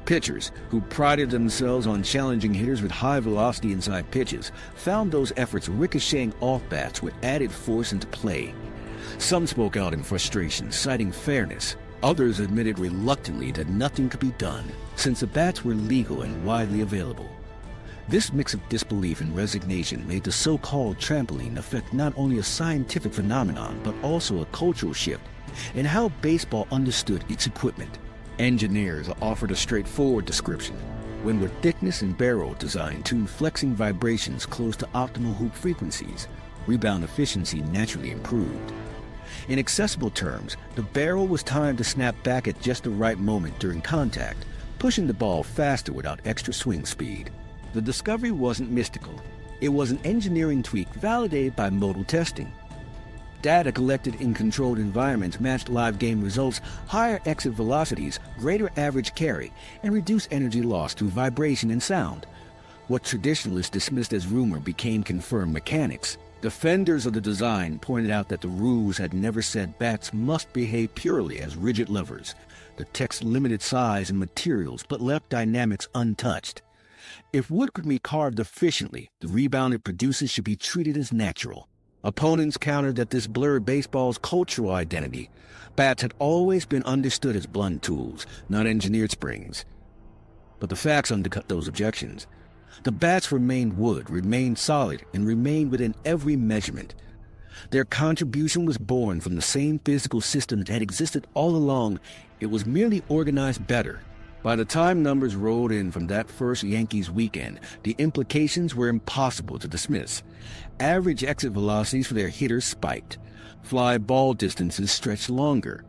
Pitchers, who prided themselves on challenging hitters with high velocity inside pitches, found those efforts ricocheting off bats with added force into play. Some spoke out in frustration, citing fairness. Others admitted reluctantly that nothing could be done, since the bats were legal and widely available. This mix of disbelief and resignation made the so-called trampoline affect not only a scientific phenomenon, but also a cultural shift in how baseball understood its equipment. Engineers offered a straightforward description: when with thickness and barrel design tuned flexing vibrations close to optimal hoop frequencies, rebound efficiency naturally improved. In accessible terms, the barrel was timed to snap back at just the right moment during contact, pushing the ball faster without extra swing speed. The discovery wasn't mystical. It was an engineering tweak validated by modal testing. Data collected in controlled environments matched live game results, higher exit velocities, greater average carry, and reduced energy loss through vibration and sound. What traditionalists dismissed as rumor became confirmed mechanics. Defenders of the design pointed out that the rules had never said bats must behave purely as rigid levers. The text limited size and materials, but left dynamics untouched. If wood could be carved efficiently, the rebound it produces should be treated as natural. Opponents countered that this blurred baseball's cultural identity. Bats had always been understood as blunt tools, not engineered springs. But the facts undercut those objections. The bats remained wood, remained solid, and remained within every measurement. Their contribution was born from the same physical system that had existed all along. It was merely organized better. By the time numbers rolled in from that first Yankees weekend, the implications were impossible to dismiss. Average exit velocities for their hitters spiked. Fly ball distances stretched longer.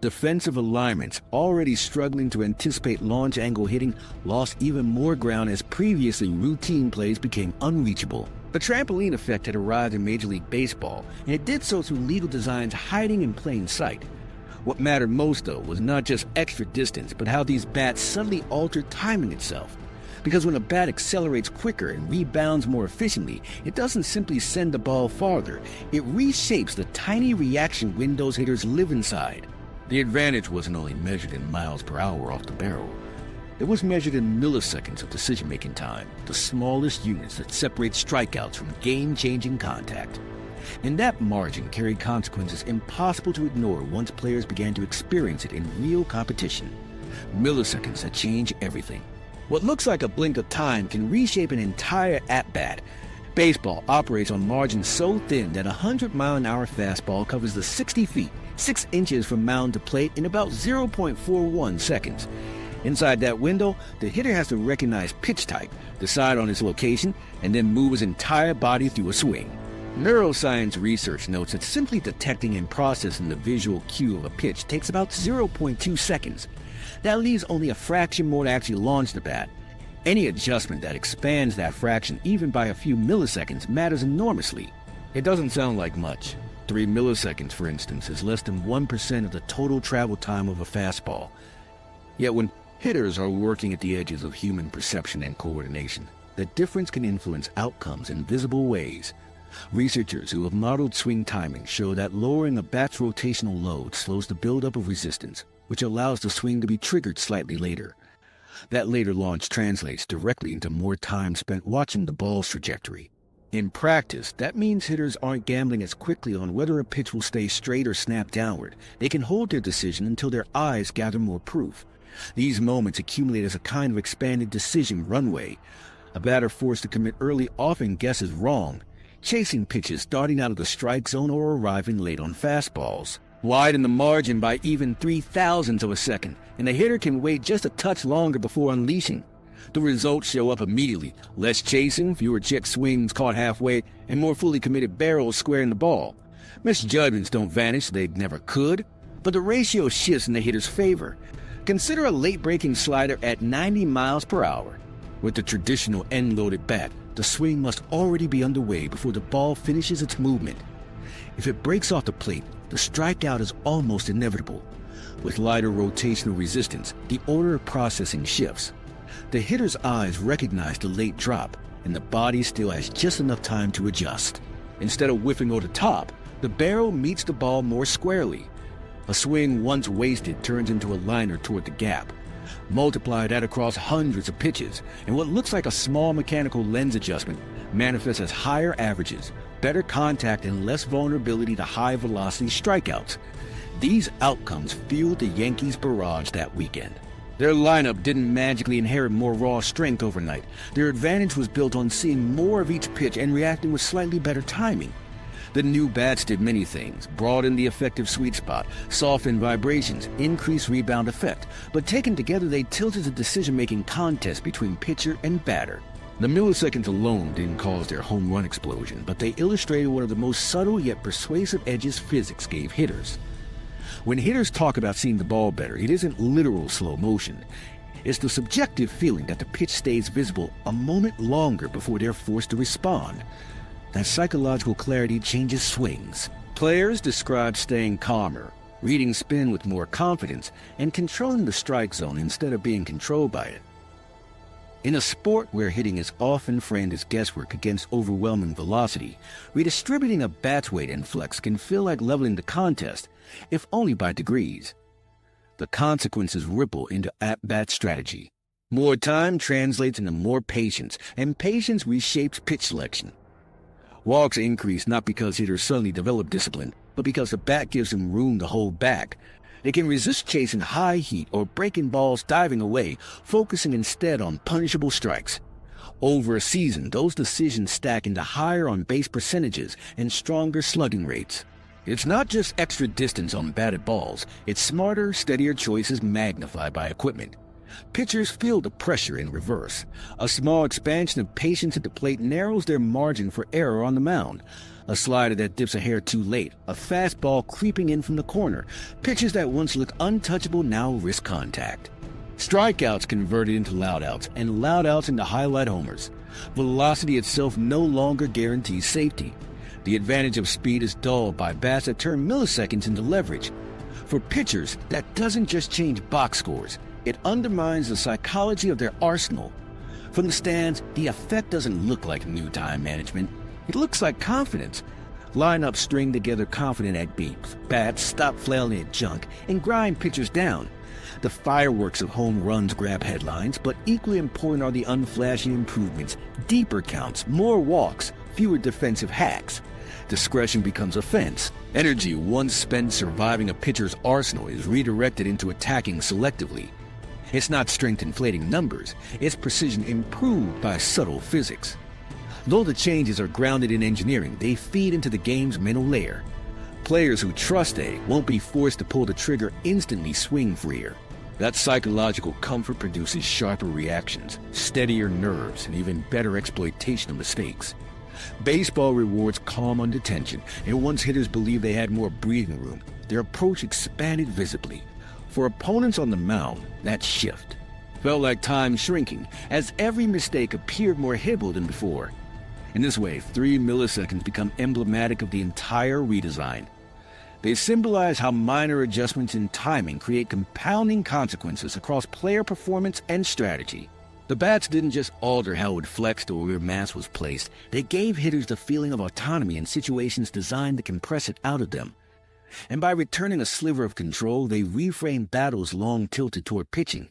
Defensive alignments, already struggling to anticipate launch angle hitting, lost even more ground as previously routine plays became unreachable. The trampoline effect had arrived in Major League Baseball, and it did so through legal designs hiding in plain sight. What mattered most, though, was not just extra distance, but how these bats suddenly altered timing itself. Because when a bat accelerates quicker and rebounds more efficiently, it doesn't simply send the ball farther, it reshapes the tiny reaction windows hitters live inside. The advantage wasn't only measured in miles per hour off the barrel. It was measured in milliseconds of decision-making time, the smallest units that separate strikeouts from game-changing contact. And that margin carried consequences impossible to ignore once players began to experience it in real competition. Milliseconds that change everything. What looks like a blink of time can reshape an entire at-bat. Baseball operates on margins so thin that a 100-mile-an-hour fastball covers the 60 feet, 6 inches from mound to plate in about 0.41 seconds. Inside that window, the hitter has to recognize pitch type, decide on its location, and then move his entire body through a swing. Neuroscience research notes that simply detecting and processing the visual cue of a pitch takes about 0.2 seconds. That leaves only a fraction more to actually launch the bat. Any adjustment that expands that fraction even by a few milliseconds matters enormously. It doesn't sound like much. 3 milliseconds, for instance, is less than 1% of the total travel time of a fastball. Yet when hitters are working at the edges of human perception and coordination, the difference can influence outcomes in visible ways. Researchers who have modeled swing timing show that lowering a bat's rotational load slows the buildup of resistance, which allows the swing to be triggered slightly later. That later launch translates directly into more time spent watching the ball's trajectory. In practice, that means hitters aren't gambling as quickly on whether a pitch will stay straight or snap downward. They can hold their decision until their eyes gather more proof. These moments accumulate as a kind of expanded decision runway. A batter forced to commit early often guesses wrong, chasing pitches starting out of the strike zone or arriving late on fastballs. Widen the margin by even 0.003 of a second, and the hitter can wait just a touch longer before unleashing. The results show up immediately. Less chasing, fewer check swings caught halfway, and more fully committed barrels squaring the ball. Misjudgments don't vanish, they never could, but the ratio shifts in the hitter's favor. Consider a late-breaking slider at 90 miles per hour. With the traditional end-loaded bat, the swing must already be underway before the ball finishes its movement. If it breaks off the plate, the strikeout is almost inevitable. With lighter rotational resistance, the order of processing shifts. The hitter's eyes recognize the late drop, and the body still has just enough time to adjust. Instead of whiffing over the top, the barrel meets the ball more squarely. A swing once wasted turns into a liner toward the gap. Multiply that across hundreds of pitches, and what looks like a small mechanical lens adjustment manifests as higher averages, better contact, and less vulnerability to high-velocity strikeouts. These outcomes fueled the Yankees' barrage that weekend. Their lineup didn't magically inherit more raw strength overnight. Their advantage was built on seeing more of each pitch and reacting with slightly better timing. The new bats did many things: broaden the effective sweet spot, soften vibrations, increase rebound effect, but taken together they tilted the decision-making contest between pitcher and batter. The milliseconds alone didn't cause their home run explosion, but they illustrated one of the most subtle yet persuasive edges physics gave hitters. When hitters talk about seeing the ball better, it isn't literal slow motion. It's the subjective feeling that the pitch stays visible a moment longer before they're forced to respond. That psychological clarity changes swings. Players describe staying calmer, reading spin with more confidence, and controlling the strike zone instead of being controlled by it. In a sport where hitting is often framed as guesswork against overwhelming velocity, redistributing a bat's weight and flex can feel like leveling the contest, if only by degrees. The consequences ripple into at-bat strategy. More time translates into more patience, and patience reshapes pitch selection. Walks increase not because hitters suddenly develop discipline, but because the bat gives them room to hold back. They can resist chasing high heat or breaking balls diving away, focusing instead on punishable strikes. Over a season, those decisions stack into higher on-base percentages and stronger slugging rates. It's not just extra distance on batted balls, it's smarter, steadier choices magnified by equipment. Pitchers feel the pressure in reverse. A small expansion of patience at the plate narrows their margin for error on the mound. A slider that dips a hair too late, a fastball creeping in from the corner. Pitches that once looked untouchable now risk contact. Strikeouts converted into loudouts, and loudouts into highlight homers. Velocity itself no longer guarantees safety. The advantage of speed is dulled by bats that turn milliseconds into leverage. For pitchers, that doesn't just change box scores. It undermines the psychology of their arsenal. From the stands, the effect doesn't look like new time management. It looks like confidence. Lineups string together confident at beats, bats stop flailing at junk, and grind pitchers down. The fireworks of home runs grab headlines, but equally important are the unflashy improvements, deeper counts, more walks, fewer defensive hacks. Discretion becomes offense. Energy once spent surviving a pitcher's arsenal is redirected into attacking selectively. It's not strength inflating numbers, it's precision improved by subtle physics. Though the changes are grounded in engineering, they feed into the game's mental layer. Players who trust A won't be forced to pull the trigger instantly swing freer. That psychological comfort produces sharper reactions, steadier nerves, and even better exploitation of mistakes. Baseball rewards calm under tension, and once hitters believed they had more breathing room, their approach expanded visibly. For opponents on the mound, that shift felt like time shrinking, as every mistake appeared more hittable than before. In this way, 3 milliseconds become emblematic of the entire redesign. They symbolize how minor adjustments in timing create compounding consequences across player performance and strategy. The bats didn't just alter how it flexed or where mass was placed, they gave hitters the feeling of autonomy in situations designed to compress it out of them. And by returning a sliver of control, they reframed battles long tilted toward pitching.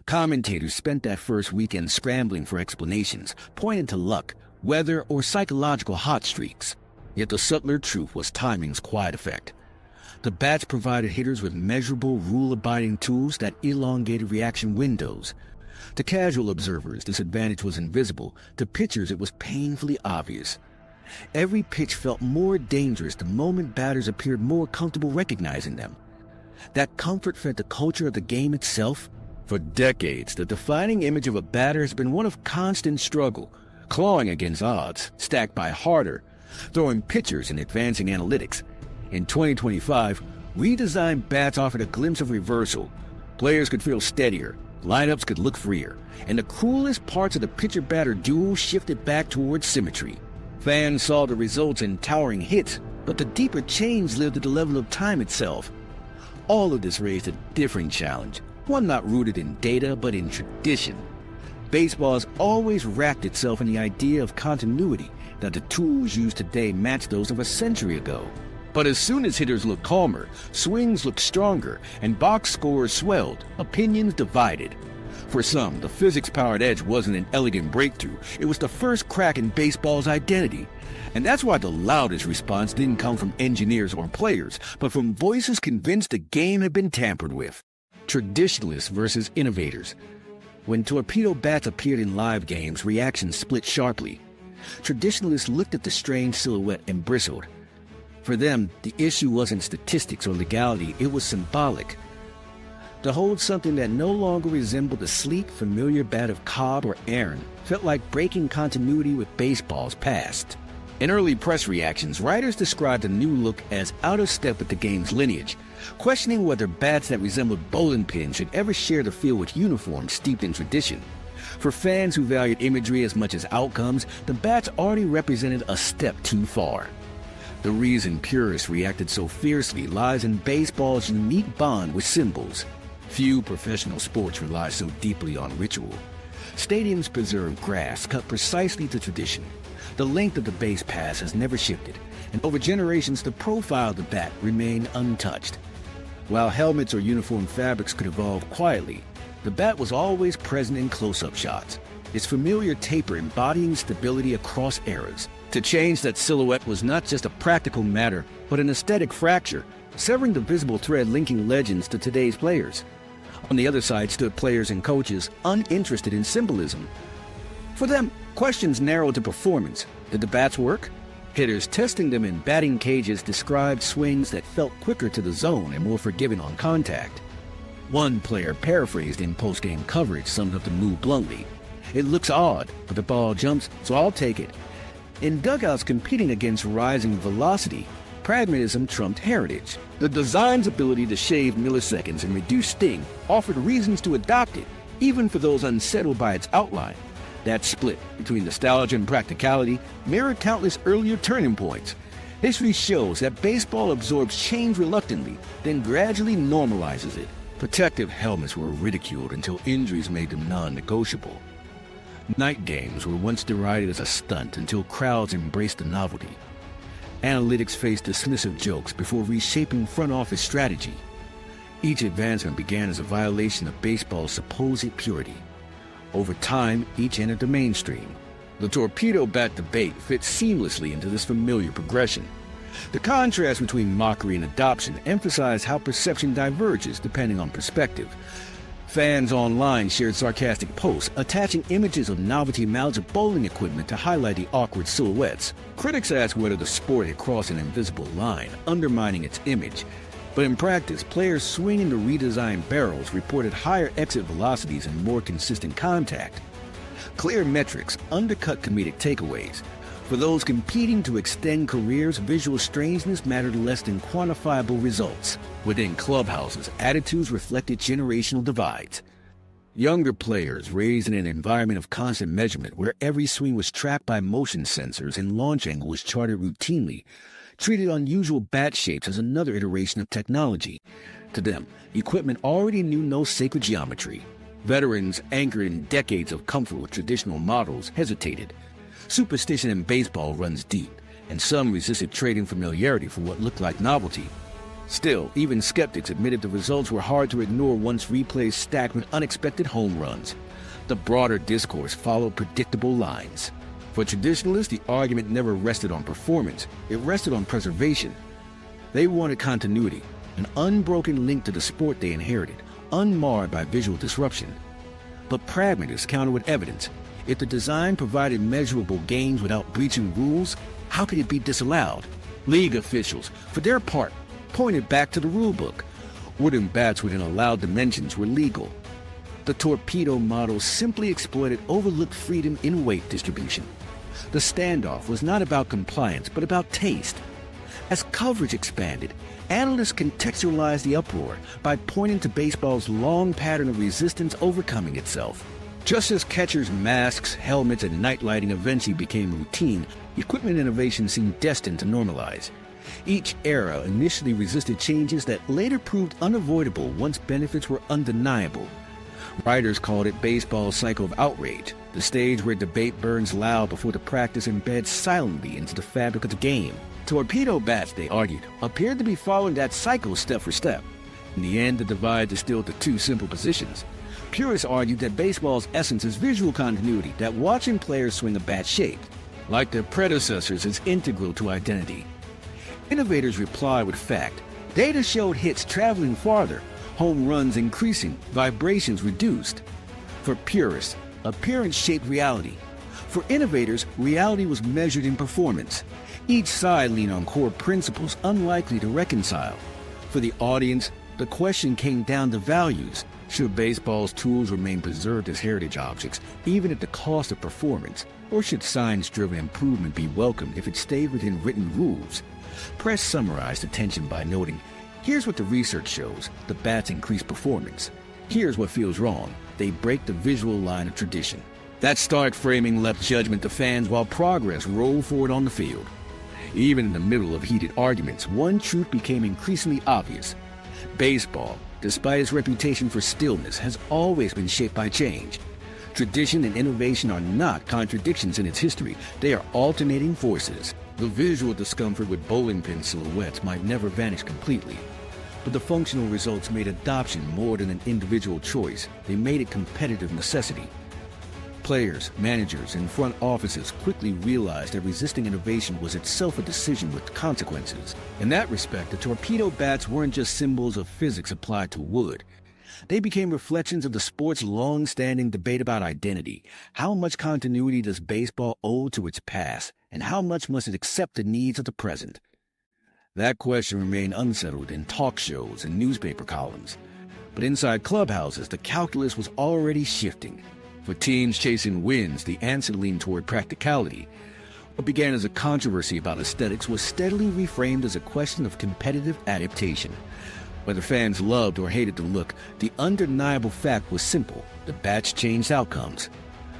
Commentators spent that first weekend scrambling for explanations, pointing to luck, weather, or psychological hot streaks. Yet the subtler truth was timing's quiet effect. The bats provided hitters with measurable, rule-abiding tools that elongated reaction windows. To casual observers, this advantage was invisible. To pitchers, it was painfully obvious. Every pitch felt more dangerous the moment batters appeared more comfortable recognizing them. That comfort fed the culture of the game itself. For decades, the defining image of a batter has been one of constant struggle, clawing against odds, stacked by harder, throwing pitchers and advancing analytics. In 2025, redesigned bats offered a glimpse of reversal. Players could feel steadier, lineups could look freer, and the cruelest parts of the pitcher-batter duel shifted back towards symmetry. Fans saw the results in towering hits, but the deeper change lived at the level of time itself. All of this raised a different challenge, one not rooted in data but in tradition. Baseball has always wrapped itself in the idea of continuity, that the tools used today match those of a century ago. But as soon as hitters looked calmer, swings looked stronger, and box scores swelled, opinions divided. For some, the physics-powered edge wasn't an elegant breakthrough, it was the first crack in baseball's identity. And that's why the loudest response didn't come from engineers or players, but from voices convinced the game had been tampered with. Traditionalists versus innovators. When torpedo bats appeared in live games, reactions split sharply. Traditionalists looked at the strange silhouette and bristled. For them, the issue wasn't statistics or legality, it was symbolic. To hold something that no longer resembled the sleek, familiar bat of Cobb or Aaron felt like breaking continuity with baseball's past. In early press reactions, writers described the new look as out of step with the game's lineage, questioning whether bats that resembled bowling pins should ever share the field with uniforms steeped in tradition. For fans who valued imagery as much as outcomes, the bats already represented a step too far. The reason purists reacted so fiercely lies in baseball's unique bond with symbols. Few professional sports rely so deeply on ritual. Stadiums preserve grass cut precisely to tradition. The length of the base pass has never shifted, and over generations the profile of the bat remained untouched. While helmets or uniform fabrics could evolve quietly, the bat was always present in close-up shots. its familiar taper embodying stability across eras. To change that silhouette was not just a practical matter, but an aesthetic fracture, severing the visible thread linking legends to today's players. On the other side stood players and coaches uninterested in symbolism. For them, questions narrowed to performance. Did the bats work? Hitters testing them in batting cages described swings that felt quicker to the zone and more forgiving on contact. One player, paraphrased in post-game coverage, summed up the move bluntly. "It looks odd, but the ball jumps, so I'll take it." In dugouts competing against rising velocity, pragmatism trumped heritage. The design's ability to shave milliseconds and reduce sting offered reasons to adopt it, even for those unsettled by its outline. That split between nostalgia and practicality mirrored countless earlier turning points. History shows that baseball absorbs change reluctantly, then gradually normalizes it. Protective helmets were ridiculed until injuries made them non-negotiable. Night games were once derided as a stunt until crowds embraced the novelty. Analytics faced dismissive jokes before reshaping front office strategy. Each advancement began as a violation of baseball's supposed purity. Over time, each entered the mainstream. The Torpedo Bat debate fits seamlessly into this familiar progression. The contrast between mockery and adoption emphasized how perception diverges depending on perspective. Fans online shared sarcastic posts attaching images of novelty mounts of bowling equipment to highlight the awkward silhouettes. Critics asked whether the sport had crossed an invisible line, undermining its image. But in practice, players swinging the redesigned barrels reported higher exit velocities and more consistent contact. Clear metrics undercut comedic takeaways. For those competing to extend careers, visual strangeness mattered less than quantifiable results. Within clubhouses, attitudes reflected generational divides. Younger players, raised in an environment of constant measurement where every swing was tracked by motion sensors and launch angle was charted routinely, treated unusual bat shapes as another iteration of technology. To them, equipment already knew no sacred geometry. Veterans, anchored in decades of comfort with traditional models, hesitated. Superstition in baseball runs deep, and some resisted trading familiarity for what looked like novelty. Still, even skeptics admitted the results were hard to ignore once replays stacked with unexpected home runs. The broader discourse followed predictable lines. For traditionalists, the argument never rested on performance. It rested on preservation. They wanted continuity, an unbroken link to the sport they inherited, unmarred by visual disruption. But pragmatists countered with evidence. If the design provided measurable gains without breaching rules, how could it be disallowed? League officials, for their part, pointed back to the rulebook. Wooden bats within allowed dimensions were legal. The torpedo model simply exploited overlooked freedom in weight distribution. The standoff was not about compliance, but about taste. As coverage expanded, analysts contextualized the uproar by pointing to baseball's long pattern of resistance overcoming itself. Just as catchers' masks, helmets, and night lighting eventually became routine, equipment innovation seemed destined to normalize. Each era initially resisted changes that later proved unavoidable once benefits were undeniable. Writers called it baseball's cycle of outrage, the stage where debate burns loud before the practice embeds silently into the fabric of the game. Torpedo bats, they argued, appeared to be following that cycle step for step. In the end, the divide distilled to two simple positions. Purists argued that baseball's essence is visual continuity, that watching players swing a bat shaped, like their predecessors, is integral to identity. Innovators replied with fact. Data showed hits traveling farther, home runs increasing, vibrations reduced. For purists, appearance shaped reality. For innovators, reality was measured in performance. Each side leaned on core principles unlikely to reconcile. For the audience, the question came down to values. Should baseball's tools remain preserved as heritage objects, even at the cost of performance? Or should science-driven improvement be welcomed if it stayed within written rules? Press summarized the tension by noting, here's what the research shows: the bats increase performance. Here's what feels wrong: they break the visual line of tradition. That stark framing left judgment to fans while progress rolled forward on the field. Even in the middle of heated arguments, one truth became increasingly obvious. Baseball, despite its reputation for stillness, has always been shaped by change. Tradition and innovation are not contradictions in its history. They are alternating forces. The visual discomfort with bowling pin silhouettes might never vanish completely, but the functional results made adoption more than an individual choice. They made it competitive necessity. Players, managers, and front offices quickly realized that resisting innovation was itself a decision with consequences. In that respect, the torpedo bats weren't just symbols of physics applied to wood. They became reflections of the sport's long-standing debate about identity. How much continuity does baseball owe to its past, and how much must it accept the needs of the present? That question remained unsettled in talk shows and newspaper columns. But inside clubhouses, the calculus was already shifting. For teams chasing wins, the answer leaned toward practicality. What began as a controversy about aesthetics was steadily reframed as a question of competitive adaptation. Whether fans loved or hated the look, the undeniable fact was simple: the bats changed outcomes.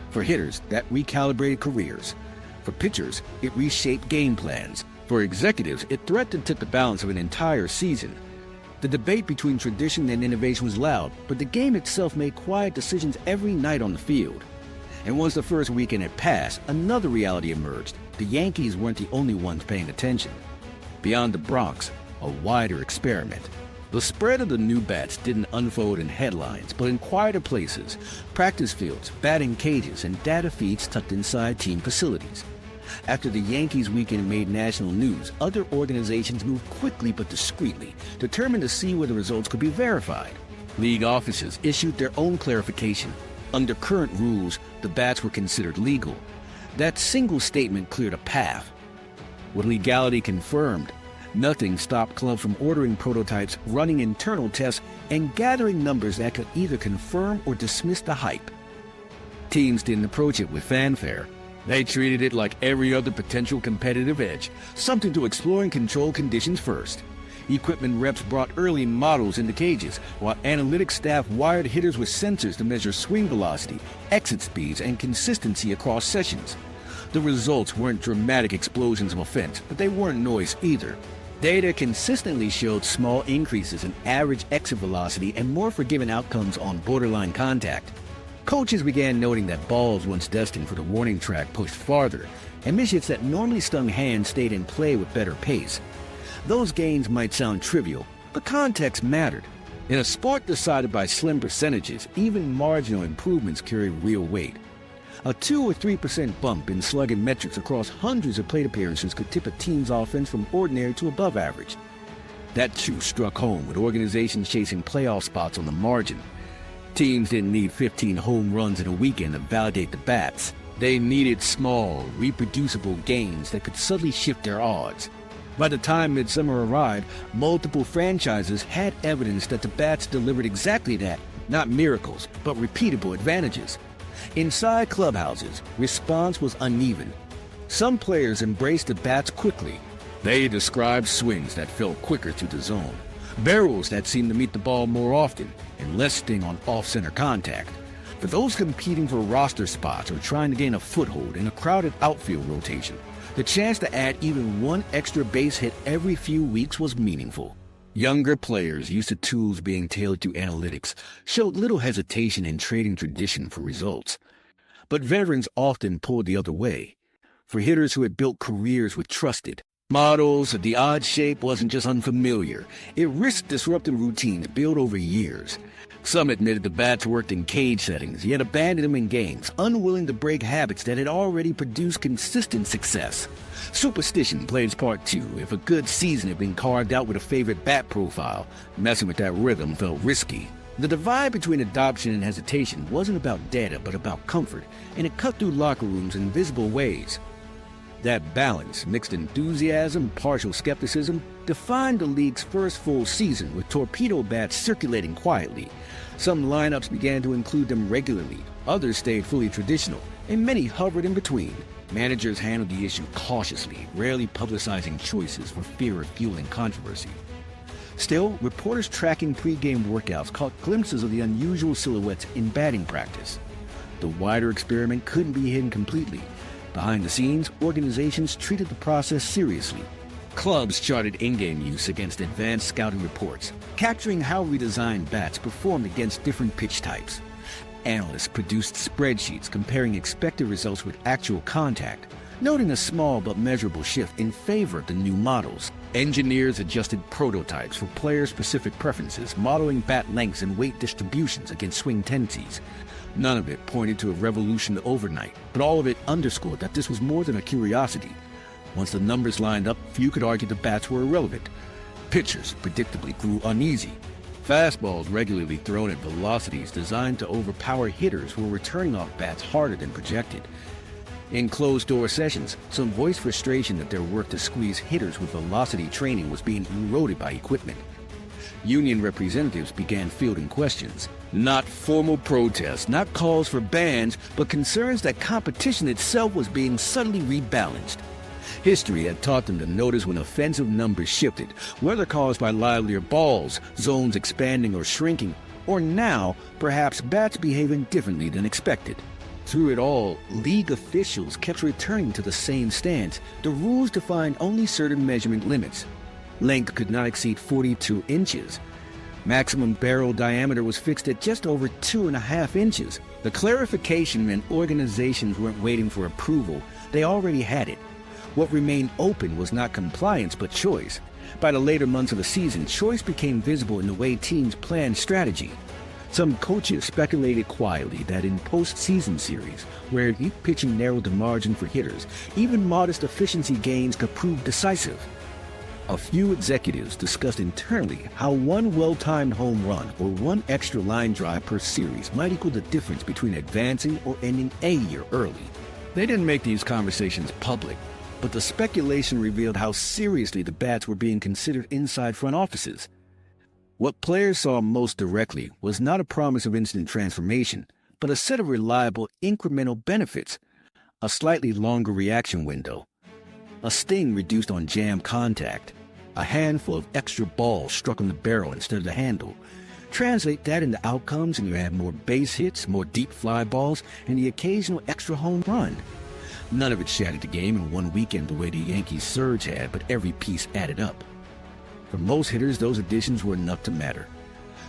For hitters, that recalibrated careers. For pitchers, it reshaped game plans. For executives, it threatened to tip the balance of an entire season. The debate between tradition and innovation was loud, but the game itself made quiet decisions every night on the field. And once the first weekend had passed, another reality emerged. The Yankees weren't the only ones paying attention. Beyond the Bronx, a wider experiment. The spread of the new bats didn't unfold in headlines, but in quieter places: practice fields, batting cages, and data feeds tucked inside team facilities. After the Yankees weekend made national news, other organizations moved quickly but discreetly, determined to see where the results could be verified. League offices issued their own clarification. Under current rules, the bats were considered legal. That single statement cleared a path. With legality confirmed, nothing stopped clubs from ordering prototypes, running internal tests, and gathering numbers that could either confirm or dismiss the hype. Teams didn't approach it with fanfare. They treated it like every other potential competitive edge, something to explore and control conditions first. Equipment reps brought early models into cages, while analytics staff wired hitters with sensors to measure swing velocity, exit speeds, and consistency across sessions. The results weren't dramatic explosions of offense, but they weren't noise either. Data consistently showed small increases in average exit velocity and more forgiving outcomes on borderline contact. Coaches began noting that balls once destined for the warning track pushed farther, and misshits that normally stung hands stayed in play with better pace. Those gains might sound trivial, but context mattered. In a sport decided by slim percentages, even marginal improvements carry real weight. A 2 or 3% bump in slugging metrics across hundreds of plate appearances could tip a team's offense from ordinary to above average. That truth struck home with organizations chasing playoff spots on the margin. Teams didn't need 15 home runs in a weekend to validate the bats. They needed small, reproducible gains that could subtly shift their odds. By the time midsummer arrived, multiple franchises had evidence that the bats delivered exactly that, not miracles, but repeatable advantages. Inside clubhouses, response was uneven. Some players embraced the bats quickly. They described swings that felt quicker to the zone, barrels that seemed to meet the ball more often, and less sting on off-center contact. For those competing for roster spots or trying to gain a foothold in a crowded outfield rotation, the chance to add even one extra base hit every few weeks was meaningful. Younger players, used to tools being tailored to analytics, showed little hesitation in trading tradition for results. But veterans often pulled the other way. For hitters who had built careers with trusted models, the odd shape wasn't just unfamiliar. It risked disrupting routines built over years. Some admitted the bats worked in cage settings, yet abandoned them in games, unwilling to break habits that had already produced consistent success. Superstition played its part too. If a good season had been carved out with a favorite bat profile, messing with that rhythm felt risky. The divide between adoption and hesitation wasn't about data, but about comfort, and it cut through locker rooms in visible ways. That balance, mixed enthusiasm, partial skepticism, defined the league's first full season, with torpedo bats circulating quietly. Some lineups began to include them regularly, others stayed fully traditional, and many hovered in between. Managers handled the issue cautiously, rarely publicizing choices for fear of fueling controversy. Still, reporters tracking pre-game workouts caught glimpses of the unusual silhouettes in batting practice. The wider experiment couldn't be hidden completely. Behind the scenes, organizations treated the process seriously. Clubs charted in-game use against advanced scouting reports, capturing how redesigned bats performed against different pitch types. Analysts produced spreadsheets comparing expected results with actual contact, noting a small but measurable shift in favor of the new models. Engineers adjusted prototypes for player-specific preferences, modeling bat lengths and weight distributions against swing tendencies. None of it pointed to a revolution overnight, but all of it underscored that this was more than a curiosity. Once the numbers lined up, few could argue the bats were irrelevant. Pitchers predictably grew uneasy. Fastballs regularly thrown at velocities designed to overpower hitters were returning off bats harder than projected. In closed-door sessions, some voiced frustration that their work to squeeze hitters with velocity training was being eroded by equipment. Union representatives began fielding questions. Not formal protests, not calls for bans, but concerns that competition itself was being subtly rebalanced. History had taught them to notice when offensive numbers shifted, whether caused by livelier balls, zones expanding or shrinking, or now, perhaps bats behaving differently than expected. Through it all, league officials kept returning to the same stance. The rules defined only certain measurement limits. Length could not exceed 42 inches. Maximum barrel diameter was fixed at just over 2.5 inches. The clarification meant organizations weren't waiting for approval. They already had it. What remained open was not compliance, but choice. By the later months of the season, choice became visible in the way teams planned strategy. Some coaches speculated quietly that in post-season series, where elite pitching narrowed the margin for hitters, even modest efficiency gains could prove decisive. A few executives discussed internally how one well-timed home run or one extra line drive per series might equal the difference between advancing or ending a year early. They didn't make these conversations public, but the speculation revealed how seriously the bats were being considered inside front offices. What players saw most directly was not a promise of instant transformation, but a set of reliable incremental benefits. A slightly longer reaction window, a sting reduced on jam contact, a handful of extra balls struck on the barrel instead of the handle. Translate that into outcomes and you have more base hits, more deep fly balls, and the occasional extra home run. None of it shattered the game in one weekend the way the Yankees surge had, but every piece added up. For most hitters, those additions were enough to matter.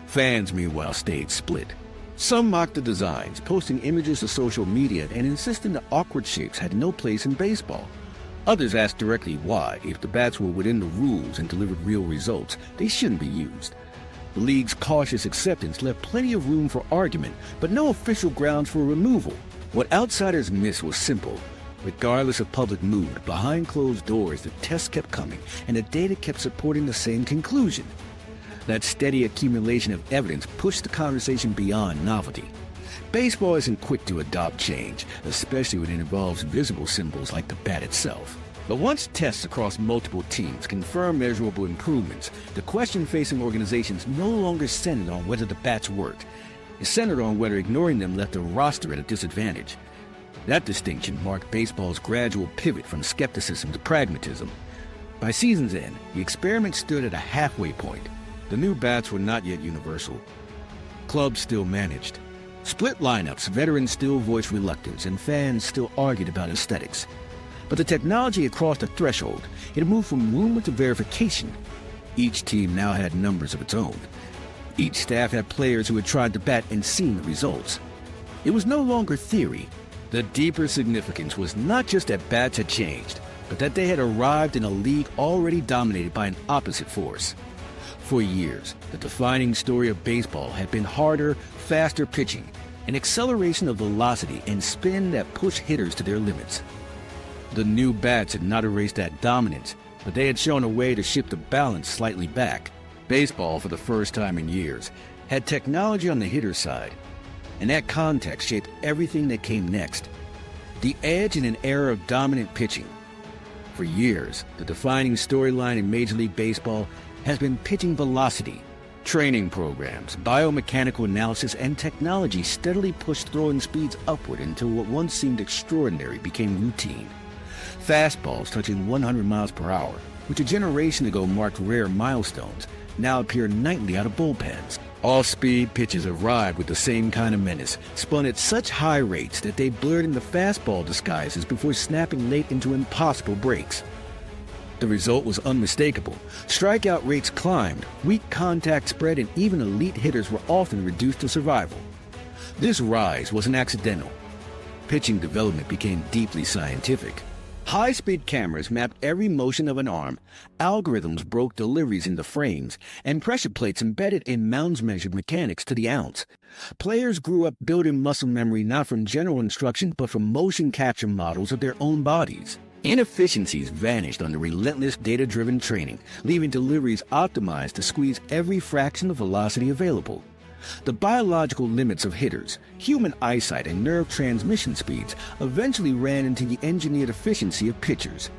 Fans, meanwhile, stayed split. Some mocked the designs, posting images to social media and insisting the awkward shapes had no place in baseball. Others asked directly why, if the bats were within the rules and delivered real results, they shouldn't be used. The league's cautious acceptance left plenty of room for argument, but no official grounds for removal. What outsiders missed was simple. Regardless of public mood, behind closed doors, the tests kept coming, and the data kept supporting the same conclusion. That steady accumulation of evidence pushed the conversation beyond novelty. Baseball isn't quick to adopt change, especially when it involves visible symbols like the bat itself. But once tests across multiple teams confirm measurable improvements, the question facing organizations no longer centered on whether the bats worked. It centered on whether ignoring them left the roster at a disadvantage. That distinction marked baseball's gradual pivot from skepticism to pragmatism. By season's end, the experiment stood at a halfway point. The new bats were not yet universal. Clubs still managed. Split lineups, veterans still voiced reluctance, and fans still argued about aesthetics. But the technology had crossed a threshold. It had moved from rumor to verification. Each team now had numbers of its own. Each staff had players who had tried the bat and seen the results. It was no longer theory. The deeper significance was not just that bats had changed, but that they had arrived in a league already dominated by an opposite force. For years, the defining story of baseball had been harder, faster pitching, an acceleration of velocity and spin that pushed hitters to their limits. The new bats had not erased that dominance, but they had shown a way to shift the balance slightly back. Baseball, for the first time in years, had technology on the hitter's side, and that context shaped everything that came next. The edge in an era of dominant pitching. For years, the defining storyline in Major League Baseball has been pitching velocity. Training programs, biomechanical analysis, and technology steadily pushed throwing speeds upward until what once seemed extraordinary became routine. Fastballs touching 100 miles per hour, which a generation ago marked rare milestones, now appear nightly out of bullpens. Off-speed pitches arrived with the same kind of menace, spun at such high rates that they blurred into fastball disguises before snapping late into impossible breaks. The result was unmistakable. Strikeout rates climbed, weak contact spread, and even elite hitters were often reduced to survival. This rise wasn't accidental. Pitching development became deeply scientific. High-speed cameras mapped every motion of an arm, algorithms broke deliveries into frames, and pressure plates embedded in mounds measured mechanics to the ounce. Players grew up building muscle memory not from general instruction but from motion capture models of their own bodies. Inefficiencies vanished under relentless data-driven training, leaving deliveries optimized to squeeze every fraction of velocity available. The biological limits of hitters, human eyesight and nerve transmission speeds eventually ran into the engineered efficiency of pitchers.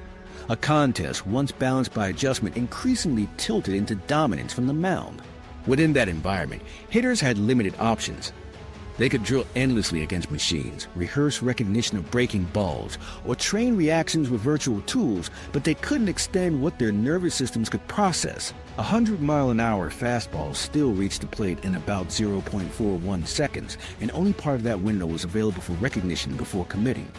A contest once balanced by adjustment increasingly tilted into dominance from the mound. Within that environment, hitters had limited options. They could drill endlessly against machines, rehearse recognition of breaking balls, or train reactions with virtual tools, but they couldn't extend what their nervous systems could process. 100-mile-an-hour fastballs still reached the plate in about 0.41 seconds, and only part of that window was available for recognition before committing.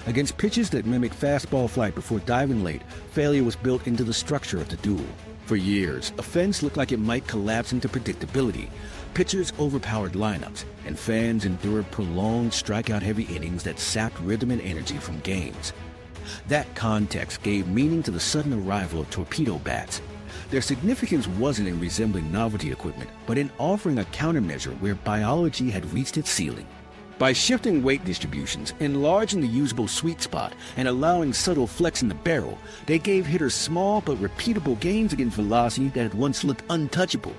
Against pitches that mimic fastball flight before diving late, failure was built into the structure of the duel. For years, offense looked like it might collapse into predictability. Pitchers overpowered lineups, and fans endured prolonged strikeout-heavy innings that sapped rhythm and energy from games. That context gave meaning to the sudden arrival of torpedo bats. Their significance wasn't in resembling novelty equipment, but in offering a countermeasure where biology had reached its ceiling. By shifting weight distributions, enlarging the usable sweet spot, and allowing subtle flex in the barrel, they gave hitters small but repeatable gains against velocity that had once looked untouchable.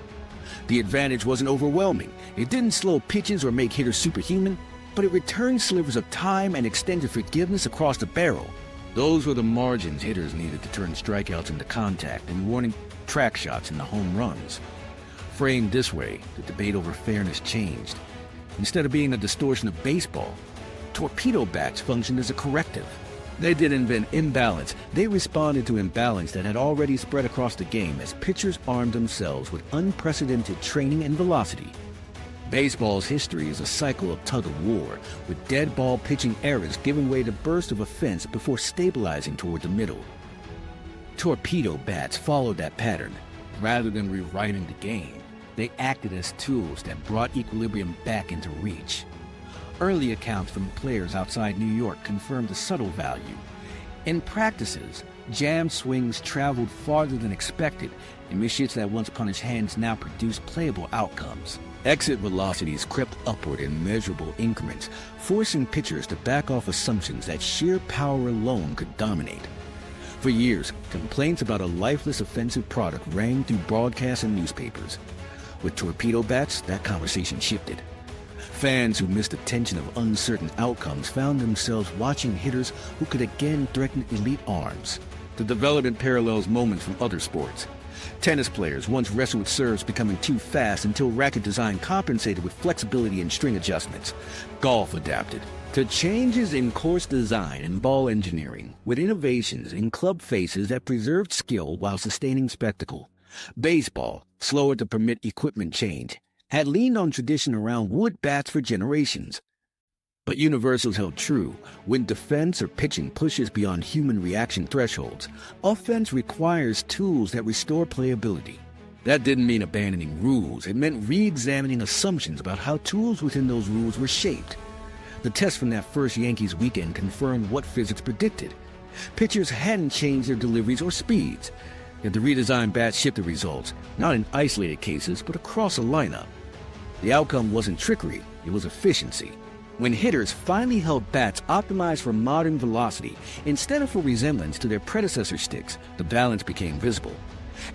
The advantage wasn't overwhelming. It didn't slow pitches or make hitters superhuman, but it returned slivers of time and extended forgiveness across the barrel. Those were the margins hitters needed to turn strikeouts into contact and warning track shots into home runs. Framed this way, the debate over fairness changed. Instead of being a distortion of baseball, torpedo bats functioned as a corrective. They didn't invent imbalance. They responded to imbalance that had already spread across the game as pitchers armed themselves with unprecedented training and velocity. Baseball's history is a cycle of tug-of-war, with dead ball pitching errors giving way to bursts of offense before stabilizing toward the middle. Torpedo bats followed that pattern. Rather than rewriting the game, they acted as tools that brought equilibrium back into reach. Early accounts from players outside New York confirmed the subtle value. In practices, jam swings traveled farther than expected, and misshits that once punished hands now produced playable outcomes. Exit velocities crept upward in measurable increments, forcing pitchers to back off assumptions that sheer power alone could dominate. For years, complaints about a lifeless offensive product rang through broadcasts and newspapers. With torpedo bats, that conversation shifted. Fans who missed the tension of uncertain outcomes found themselves watching hitters who could again threaten elite arms. The development parallels moments from other sports. Tennis players once wrestled with serves becoming too fast until racket design compensated with flexibility and string adjustments. Golf adapted to changes in course design and ball engineering, with innovations in club faces that preserved skill while sustaining spectacle. Baseball, slower to permit equipment change, had leaned on tradition around wood bats for generations. But universals held true. When defense or pitching pushes beyond human reaction thresholds, offense requires tools that restore playability. That didn't mean abandoning rules. It meant re-examining assumptions about how tools within those rules were shaped. The test from that first Yankees weekend confirmed what physics predicted. Pitchers hadn't changed their deliveries or speeds. Yet the redesigned bats shifted results, not in isolated cases, but across a lineup. The outcome wasn't trickery, it was efficiency. When hitters finally held bats optimized for modern velocity instead of for resemblance to their predecessor sticks, the balance became visible.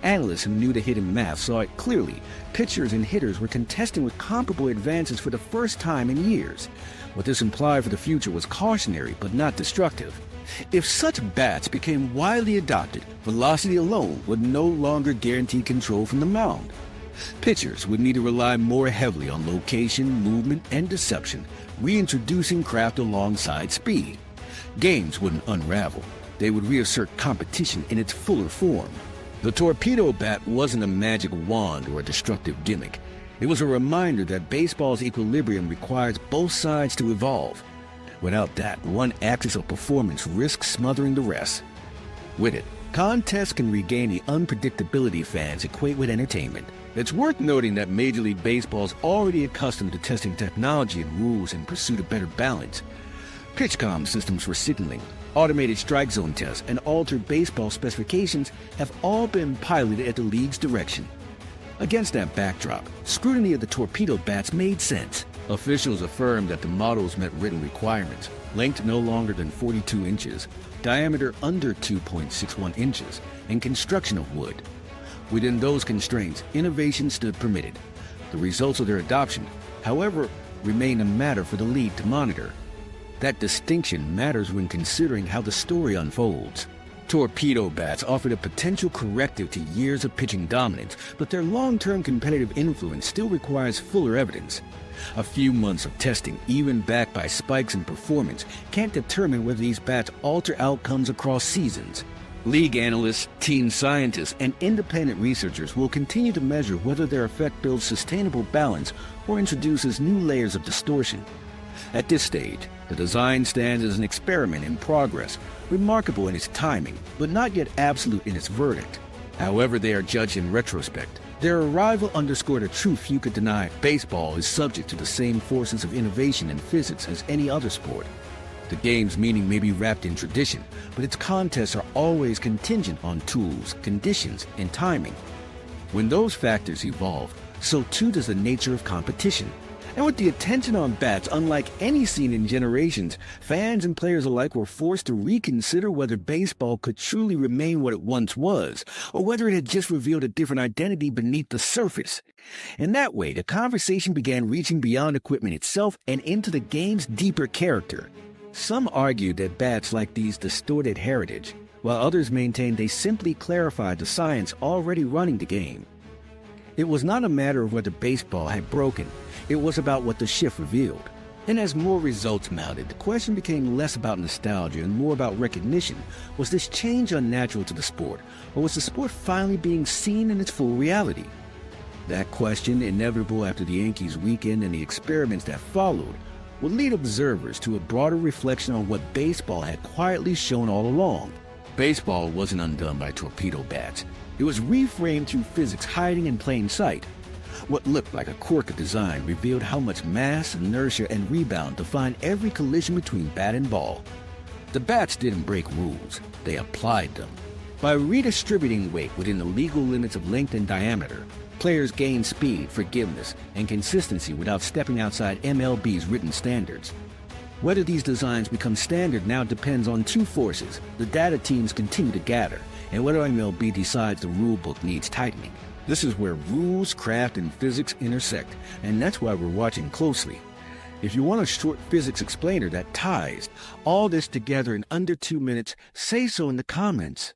Analysts who knew the hidden math saw it clearly. Pitchers and hitters were contesting with comparable advances for the first time in years. What this implied for the future was cautionary but not destructive. If such bats became widely adopted, velocity alone would no longer guarantee control from the mound. Pitchers would need to rely more heavily on location, movement, and deception, reintroducing craft alongside speed. Games wouldn't unravel. They would reassert competition in its fuller form. The torpedo bat wasn't a magic wand or a destructive gimmick. It was a reminder that baseball's equilibrium requires both sides to evolve. Without that, one axis of performance risks smothering the rest. With it, contests can regain the unpredictability fans equate with entertainment. It's worth noting that Major League Baseball is already accustomed to testing technology and rules in pursuit of better balance. PitchCom systems for signaling, automated strike zone tests, and altered baseball specifications have all been piloted at the league's direction. Against that backdrop, scrutiny of the Torpedo Bats made sense. Officials affirmed that the models met written requirements: length no longer than 42 inches, diameter under 2.61 inches, and construction of wood. Within those constraints, innovation stood permitted. The results of their adoption, however, remain a matter for the league to monitor. That distinction matters when considering how the story unfolds. Torpedo Bats offered a potential corrective to years of pitching dominance, but their long-term competitive influence still requires fuller evidence. A few months of testing, even backed by spikes in performance, can't determine whether these bats alter outcomes across seasons. League analysts, team scientists, and independent researchers will continue to measure whether their effect builds sustainable balance or introduces new layers of distortion. At this stage, the design stands as an experiment in progress, remarkable in its timing, but not yet absolute in its verdict. However they are judged in retrospect, their arrival underscored a truth few could deny: baseball is subject to the same forces of innovation and physics as any other sport. The game's meaning may be wrapped in tradition, but its contests are always contingent on tools, conditions, and timing. When those factors evolve, so too does the nature of competition. And with the attention on bats unlike any seen in generations, fans and players alike were forced to reconsider whether baseball could truly remain what it once was, or whether it had just revealed a different identity beneath the surface. In that way, the conversation began reaching beyond equipment itself and into the game's deeper character. Some argued that bats like these distorted heritage, while others maintained they simply clarified the science already running the game. It was not a matter of whether baseball had broken. It was about what the shift revealed. And as more results mounted, the question became less about nostalgia and more about recognition. Was this change unnatural to the sport, or was the sport finally being seen in its full reality? That question, inevitable after the Yankees weekend and the experiments that followed, would lead observers to a broader reflection on what baseball had quietly shown all along. Baseball wasn't undone by torpedo bats. It was reframed through physics hiding in plain sight. What looked like a quirk of design revealed how much mass, inertia, and rebound defined every collision between bat and ball. The bats didn't break rules, they applied them. By redistributing weight within the legal limits of length and diameter, players gained speed, forgiveness, and consistency without stepping outside MLB's written standards. Whether these designs become standard now depends on two forces: the data teams continue to gather, and whether MLB decides the rulebook needs tightening. This is where rules, craft, and physics intersect, and that's why we're watching closely. If you want a short physics explainer that ties all this together in under 2 minutes, say so in the comments.